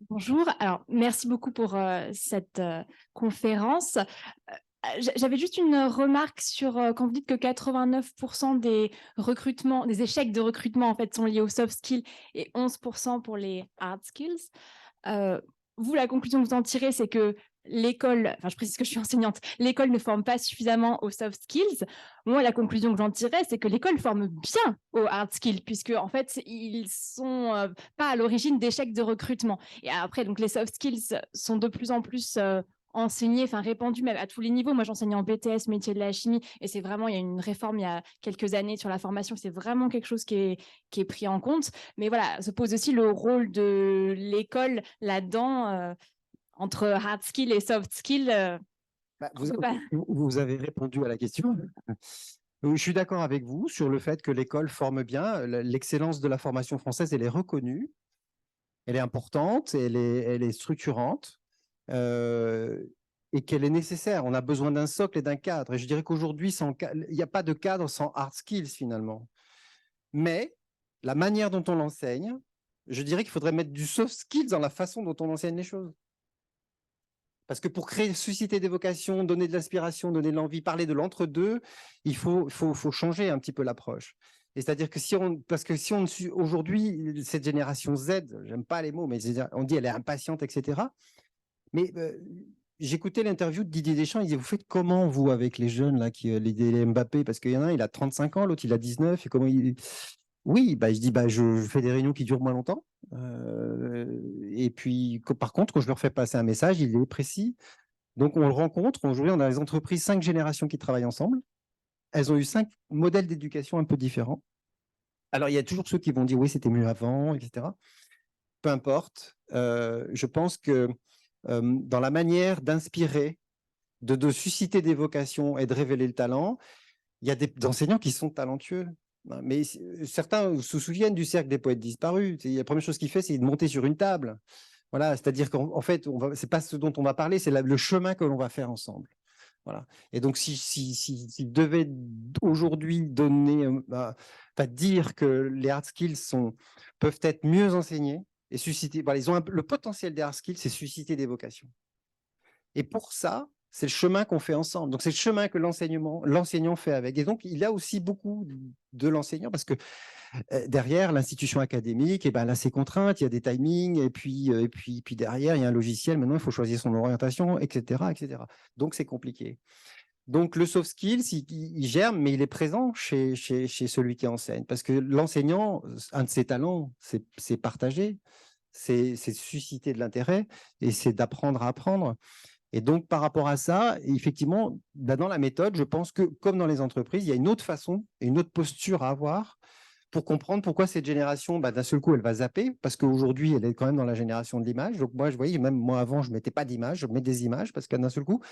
Bonjour, alors merci beaucoup pour cette conférence. J'avais juste une remarque sur quand vous dites que 89% des recrutements, des échecs de recrutement en fait sont liés aux soft skills et 11% pour les hard skills. Vous, la conclusion que vous en tirez, c'est que l'école, enfin je précise que je suis enseignante, l'école ne forme pas suffisamment aux soft skills. Moi, la conclusion que j'en tirais, c'est que l'école forme bien aux hard skills, puisque en fait, ils sont pas à l'origine d'échecs de recrutement. Et après, donc les soft skills sont de plus en plus enseignés, enfin répandus même à tous les niveaux. Moi, j'enseigne en BTS, métier de la chimie, et c'est vraiment, il y a une réforme il y a quelques années sur la formation, c'est vraiment quelque chose qui est pris en compte. Mais voilà, se pose aussi le rôle de l'école là-dedans, entre hard skill et soft skill. Vous avez répondu à la question. Je suis d'accord avec vous sur le fait que l'école forme bien. L'excellence de la formation française, elle est reconnue, elle est importante, elle est structurante et qu'elle est nécessaire. On a besoin d'un socle et d'un cadre. Et je dirais qu'aujourd'hui, il n'y a pas de cadre sans hard skills finalement. Mais la manière dont on l'enseigne, je dirais qu'il faudrait mettre du soft skills dans la façon dont on enseigne les choses. Parce que pour créer, susciter des vocations, donner de l'inspiration, donner de l'envie, parler de l'entre-deux, il faut changer un petit peu l'approche. Et c'est-à-dire que aujourd'hui, cette génération Z, j'aime pas les mots, mais on dit elle est impatiente, etc. Mais j'écoutais l'interview de Didier Deschamps, il disait, vous faites comment, vous, avec les jeunes, là, les Mbappé, parce qu'il y en a un, il a 35 ans, l'autre, il a 19, et comment il... Oui, je dis, je fais des réunions qui durent moins longtemps. Et puis, par contre, quand je leur fais passer un message, il est précis. Donc, on le rencontre. Aujourd'hui, on a les entreprises, 5 générations qui travaillent ensemble. Elles ont eu 5 modèles d'éducation un peu différents. Alors, il y a toujours ceux qui vont dire, oui, c'était mieux avant, etc. Peu importe. Je pense que dans la manière d'inspirer, de susciter des vocations et de révéler le talent, il y a des enseignants qui sont talentueux. Mais certains se souviennent du cercle des poètes disparus. La première chose qu'il fait, c'est de monter sur une table. Voilà, c'est-à-dire qu'en fait, ce n'est pas ce dont on va parler, c'est le chemin que l'on va faire ensemble. Voilà. Et donc, s'il devait aujourd'hui dire que les hard skills peuvent être mieux enseignés et susciter, ils ont le potentiel des hard skills, c'est susciter des vocations. Et pour ça, c'est le chemin qu'on fait ensemble. Donc, c'est le chemin que l'enseignant fait avec. Et donc, il y a aussi beaucoup de l'enseignant parce que derrière l'institution académique, et là, c'est contrainte, il y a des timings, et puis derrière, il y a un logiciel. Maintenant, il faut choisir son orientation, etc., etc. Donc, c'est compliqué. Donc, le soft skills, il germe, mais il est présent chez celui qui enseigne. Parce que l'enseignant, un de ses talents, c'est partager, c'est susciter de l'intérêt et c'est d'apprendre à apprendre. Et donc, par rapport à ça, effectivement, dans la méthode, je pense que, comme dans les entreprises, il y a une autre façon et une autre posture à avoir pour comprendre pourquoi cette génération, d'un seul coup, elle va zapper, parce qu'aujourd'hui, elle est quand même dans la génération de l'image. Donc, moi, je voyais, même moi, avant, je ne mettais pas d'image, je mets des images, parce que d'un seul coup,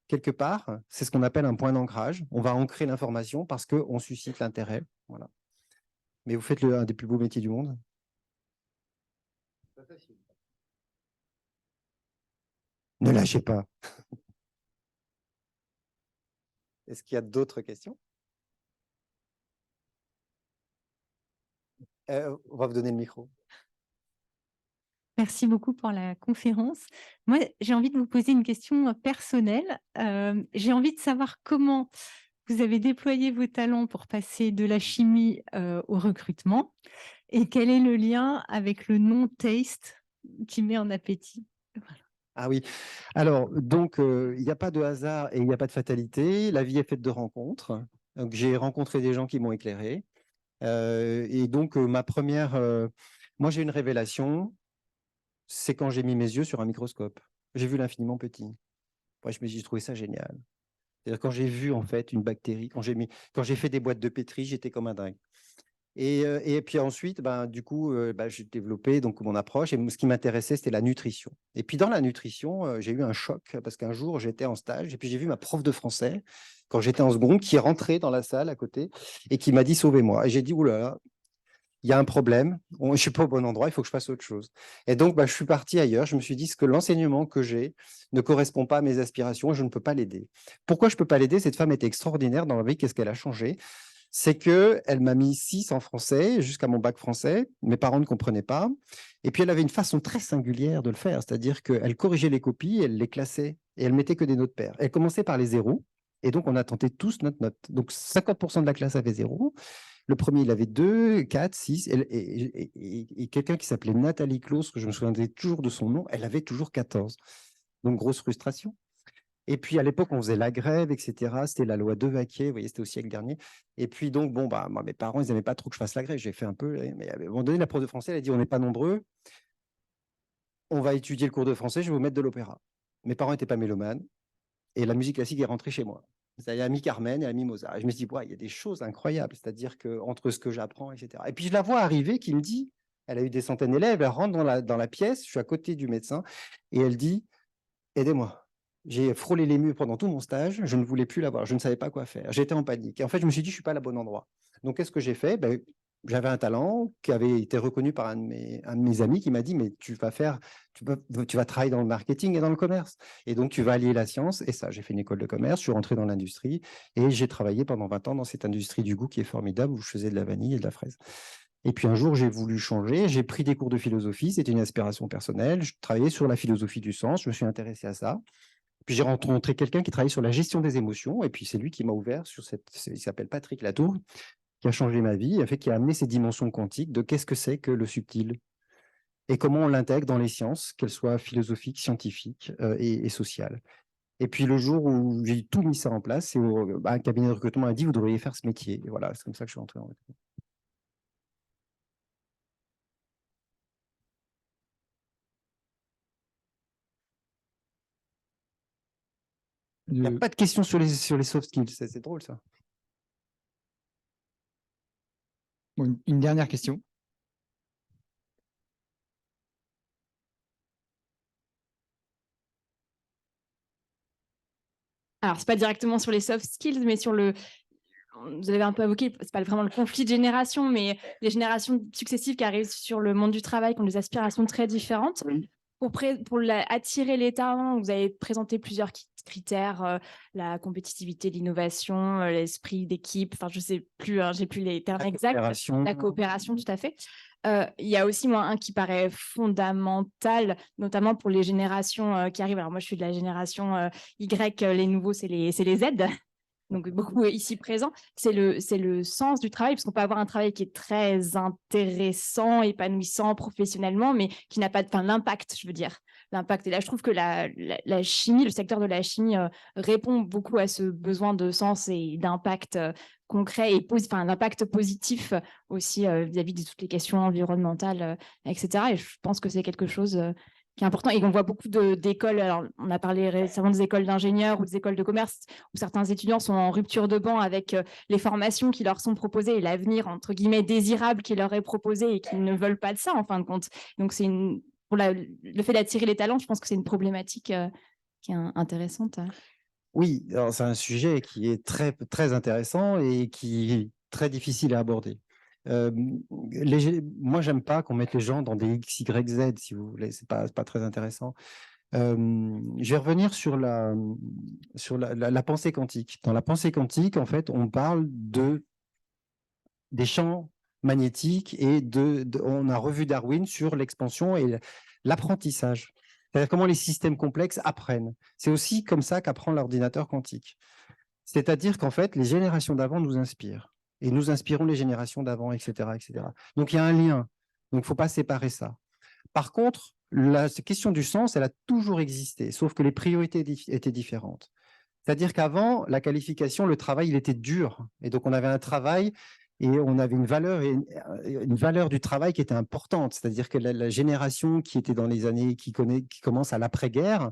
quelque part, c'est ce qu'on appelle un point d'ancrage. On va ancrer l'information parce qu'on suscite l'intérêt. Voilà. Mais vous faites un des plus beaux métiers du monde. Ne lâchez pas. Est-ce qu'il y a d'autres questions? On va vous donner le micro. Merci beaucoup pour la conférence. Moi, j'ai envie de vous poser une question personnelle. J'ai envie de savoir comment vous avez déployé vos talents pour passer de la chimie au recrutement. Et quel est le lien avec le nom Taste qui met en appétit? Voilà. Ah oui, alors donc il n'y a pas de hasard et il n'y a pas de fatalité. La vie est faite de rencontres. Donc j'ai rencontré des gens qui m'ont éclairé. Et donc moi j'ai une révélation, c'est quand j'ai mis mes yeux sur un microscope. J'ai vu l'infiniment petit. Moi, j'ai trouvé ça génial. C'est-à-dire quand j'ai vu en fait une bactérie, quand j'ai fait des boîtes de pétri, j'étais comme un dingue. Et puis ensuite, du coup, j'ai développé donc mon approche. Et ce qui m'intéressait, c'était la nutrition. Et puis dans la nutrition, j'ai eu un choc parce qu'un jour, j'étais en stage et puis j'ai vu ma prof de français quand j'étais en seconde qui est rentrée dans la salle à côté et qui m'a dit sauvez-moi. Et j'ai dit oulala, il y a un problème, je ne suis pas au bon endroit, il faut que je fasse autre chose. Et donc, je suis parti ailleurs. Je me suis dit que l'enseignement que j'ai ne correspond pas à mes aspirations et je ne peux pas l'aider. Pourquoi je ne peux pas l'aider? Cette femme était extraordinaire dans la vie. Qu'est-ce qu'elle a changé? C'est qu'elle m'a mis 6 en français jusqu'à mon bac français. Mes parents ne comprenaient pas. Et puis, elle avait une façon très singulière de le faire. C'est-à-dire qu'elle corrigeait les copies, elle les classait et elle mettait que des notes paires. Elle commençait par les zéros. Et donc, on a tenté tous notre note. Donc, 50% de la classe avait 0. Le premier, il avait 2, 4, 6. Et quelqu'un qui s'appelait Nathalie Claus, que je me souviendrai toujours de son nom, elle avait toujours 14. Donc, grosse frustration. Et puis, à l'époque, on faisait la grève, etc. C'était la loi Devaquier, vous voyez, c'était au siècle dernier. Et puis, donc, moi, mes parents, ils n'aimaient pas trop que je fasse la grève. J'ai fait un peu. Mais à un moment donné, la prof de français, elle a dit, on n'est pas nombreux. On va étudier le cours de français, je vais vous mettre de l'opéra. Mes parents n'étaient pas mélomanes. Et la musique classique est rentrée chez moi. Elle a mis Carmen, elle a mis Mozart. Et je me suis dit, il y a des choses incroyables, c'est-à-dire qu'entre ce que j'apprends, etc. Et puis je la vois arriver qui me dit, elle a eu des centaines d'élèves, elle rentre dans la pièce, je suis à côté du médecin, et elle dit, aidez-moi. J'ai frôlé les murs pendant tout mon stage, je ne voulais plus la voir, je ne savais pas quoi faire. J'étais en panique. Et en fait, je me suis dit, je ne suis pas à bon endroit. Donc, qu'est-ce que j'ai fait? J'avais un talent qui avait été reconnu par un de mes amis qui m'a dit, mais tu vas travailler dans le marketing et dans le commerce. Et donc, tu vas allier la science et ça. J'ai fait une école de commerce, je suis rentré dans l'industrie et j'ai travaillé pendant 20 ans dans cette industrie du goût qui est formidable où je faisais de la vanille et de la fraise. Et puis un jour, j'ai voulu changer, j'ai pris des cours de philosophie, c'était une aspiration personnelle, je travaillais sur la philosophie du sens, je me suis intéressé à ça. Puis j'ai rencontré quelqu'un qui travaillait sur la gestion des émotions, et puis c'est lui qui m'a ouvert sur il s'appelle Patrick Latour, qui a changé ma vie, qui a amené ces dimensions quantiques de qu'est-ce que c'est que le subtil et comment on l'intègre dans les sciences, qu'elles soient philosophiques, scientifiques et sociales. Et puis le jour où j'ai tout mis ça en place, un cabinet de recrutement a dit vous devriez faire ce métier. Et voilà, c'est comme ça que je suis entré en recrutement. Il n'y a pas de questions sur les soft skills, c'est drôle ça. Bon, une dernière question. Alors, c'est pas directement sur les soft skills, mais sur le. Vous avez un peu évoqué, c'est pas vraiment le conflit de génération, mais les générations successives qui arrivent sur le monde du travail qui ont des aspirations très différentes. Pour attirer les talents, vous avez présenté plusieurs critères, la compétitivité, l'innovation, l'esprit d'équipe, enfin je sais plus, j'ai plus les termes exacts, la coopération, tout à fait. Il y a aussi un qui paraît fondamental, notamment pour les générations qui arrivent. Alors moi je suis de la génération Y, les nouveaux c'est les Z. Donc beaucoup ici présents, c'est le sens du travail, parce qu'on peut avoir un travail qui est très intéressant, épanouissant professionnellement, mais qui n'a pas l'impact, je veux dire. L'impact. Et là, je trouve que la chimie, le secteur de la chimie répond beaucoup à ce besoin de sens et d'impact concret et l'impact positif aussi vis-à-vis de toutes les questions environnementales, etc. Et je pense que c'est quelque chose qui est important et qu'on voit beaucoup d'écoles. Alors, on a parlé récemment des écoles d'ingénieurs ou des écoles de commerce où certains étudiants sont en rupture de banc avec les formations qui leur sont proposées et l'avenir, entre guillemets, désirable qui leur est proposé et qui ne veulent pas de ça, en fin de compte. Donc, pour le fait d'attirer les talents, je pense que c'est une problématique qui est intéressante. Oui, c'est un sujet qui est très, très intéressant et qui est très difficile à aborder. Moi, j'aime pas qu'on mette les gens dans des X, Y, Z, si vous voulez. C'est pas très intéressant. Je vais revenir sur la pensée quantique. Dans la pensée quantique, en fait, on parle des champs magnétiques et on a revu Darwin sur l'expansion et l'apprentissage. C'est-à-dire comment les systèmes complexes apprennent. C'est aussi comme ça qu'apprend l'ordinateur quantique. C'est-à-dire qu'en fait, les générations d'avant nous inspirent. Et nous inspirons les générations d'avant, etc., etc. Donc, il y a un lien. Donc, il ne faut pas séparer ça. Par contre, la question du sens, elle a toujours existé, sauf que les priorités étaient différentes. C'est-à-dire qu'avant, la qualification, le travail, il était dur. Et donc, on avait un travail et on avait une valeur du travail qui était importante. C'est-à-dire que la génération qui était dans les années, qui commence à l'après-guerre,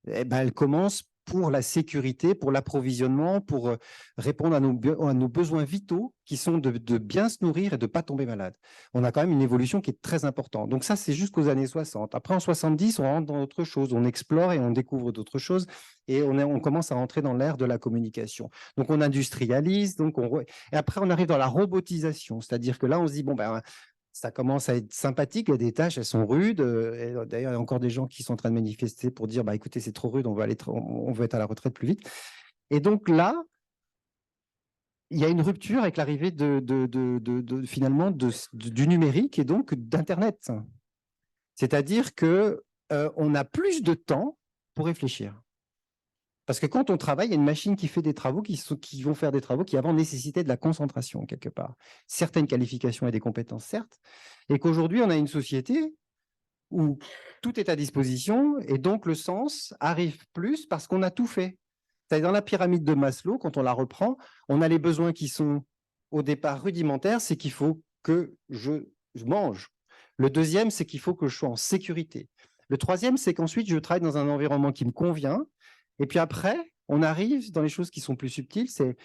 eh ben, elle commence pour la sécurité, pour l'approvisionnement, pour répondre à nos besoins vitaux qui sont de bien se nourrir et de ne pas tomber malade. On a quand même une évolution qui est très importante. Donc ça, c'est jusqu'aux années 60. Après, en 70, on rentre dans autre chose. On explore et on découvre d'autres choses et on commence à rentrer dans l'ère de la communication. Donc, on industrialise. Et après, on arrive dans la robotisation. C'est-à-dire que là, on se dit, bon, ben, ça commence à être sympathique, il y a des tâches, elles sont rudes. Et d'ailleurs, il y a encore des gens qui sont en train de manifester pour dire, bah, écoutez, c'est trop rude, on veut être à la retraite plus vite. Et donc là, il y a une rupture avec l'arrivée finalement du numérique et donc d'Internet. C'est-à-dire qu'on a plus de temps pour réfléchir. Parce que quand on travaille, il y a une machine qui fait des travaux, qui vont faire des travaux qui avant nécessitaient de la concentration quelque part. Certaines qualifications et des compétences, certes, et qu'aujourd'hui, on a une société où tout est à disposition et donc le sens arrive plus parce qu'on a tout fait. C'est-à-dire dans la pyramide de Maslow, quand on la reprend, on a les besoins qui sont au départ rudimentaires, c'est qu'il faut que je mange. Le deuxième, c'est qu'il faut que je sois en sécurité. Le troisième, c'est qu'ensuite, je travaille dans un environnement qui me convient. Et puis après, on arrive dans les choses qui sont plus subtiles, c'est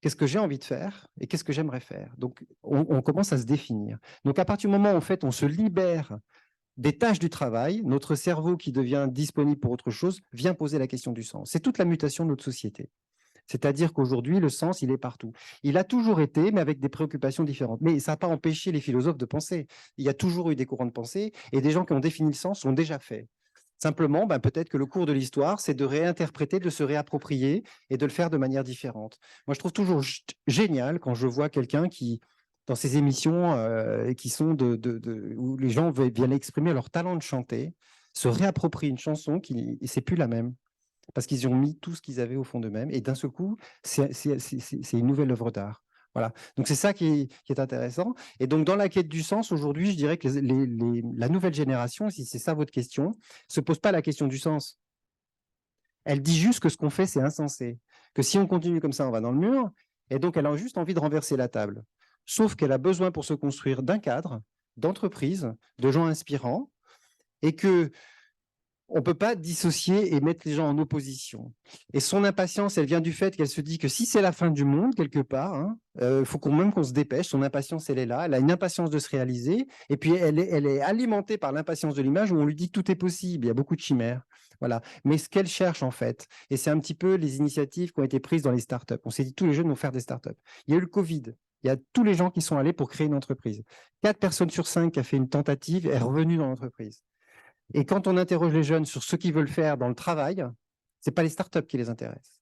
qu'est-ce que j'ai envie de faire et qu'est-ce que j'aimerais faire. Donc, on commence à se définir. Donc, à partir du moment où en fait, on se libère des tâches du travail, notre cerveau qui devient disponible pour autre chose vient poser la question du sens. C'est toute la mutation de notre société. C'est-à-dire qu'aujourd'hui, le sens, il est partout. Il a toujours été, mais avec des préoccupations différentes. Mais ça n'a pas empêché les philosophes de penser. Il y a toujours eu des courants de pensée et des gens qui ont défini le sens l'ont déjà fait. Simplement, ben, peut-être que le cours de l'histoire, c'est de réinterpréter, de se réapproprier et de le faire de manière différente. Moi, je trouve toujours génial quand je vois quelqu'un qui, dans ces émissions qui sont où les gens viennent exprimer leur talent de chanter, se réapproprient une chanson et c'est plus la même. Parce qu'ils ont mis tout ce qu'ils avaient au fond d'eux-mêmes. Et d'un seul coup, c'est une nouvelle œuvre d'art. Voilà. Donc, c'est ça qui est intéressant. Et donc, dans la quête du sens, aujourd'hui, je dirais que la nouvelle génération, si c'est ça votre question, ne se pose pas la question du sens. Elle dit juste que ce qu'on fait, c'est insensé. Que si on continue comme ça, on va dans le mur. Et donc, elle a juste envie de renverser la table. Sauf qu'elle a besoin pour se construire d'un cadre, d'entreprise, de gens inspirants, et que on ne peut pas dissocier et mettre les gens en opposition. Et son impatience, elle vient du fait qu'elle se dit que si c'est la fin du monde, quelque part, faut même qu'on se dépêche. Son impatience, elle est là. Elle a une impatience de se réaliser. Et puis, elle est alimentée par l'impatience de l'image où on lui dit que tout est possible. Il y a beaucoup de chimères. Voilà. Mais ce qu'elle cherche, en fait, et c'est un petit peu les initiatives qui ont été prises dans les startups. On s'est dit, tous les jeunes vont faire des startups. Il y a eu le Covid. Il y a tous les gens qui sont allés pour créer une entreprise. 4 personnes sur 5 qui a fait une tentative est revenue dans l'entreprise. Et quand on interroge les jeunes sur ce qu'ils veulent faire dans le travail, ce n'est pas les startups qui les intéressent.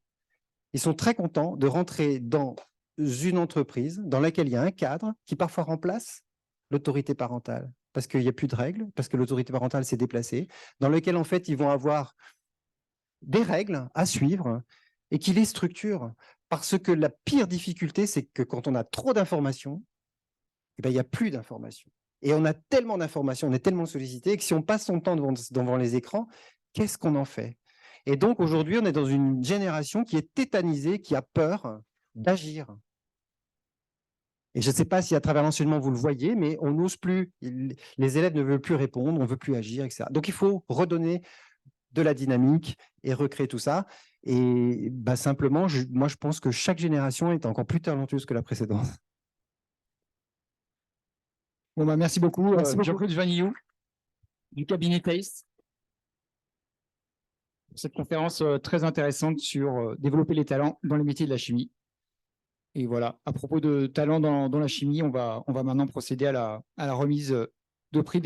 Ils sont très contents de rentrer dans une entreprise dans laquelle il y a un cadre qui parfois remplace l'autorité parentale, parce qu'il n'y a plus de règles, parce que l'autorité parentale s'est déplacée, dans lequel en fait ils vont avoir des règles à suivre et qui les structurent. Parce que la pire difficulté, c'est que quand on a trop d'informations, eh ben, il n'y a plus d'informations. Et on a tellement d'informations, on est tellement sollicité que si on passe son temps devant les écrans, qu'est-ce qu'on en fait? Et donc aujourd'hui, on est dans une génération qui est tétanisée, qui a peur d'agir. Et je ne sais pas si à travers l'enseignement vous le voyez, mais on n'ose plus, les élèves ne veulent plus répondre, on ne veut plus agir, etc. Donc il faut redonner de la dynamique et recréer tout ça. Et bah, simplement, moi je pense que chaque génération est encore plus talentueuse que la précédente. Bon, bah, merci beaucoup, Jean-Claude Vanillou, du cabinet Taste, pour cette conférence très intéressante sur développer les talents dans les métiers de la chimie. Et voilà, à propos de talents dans la chimie, on va maintenant procéder à la remise de prix des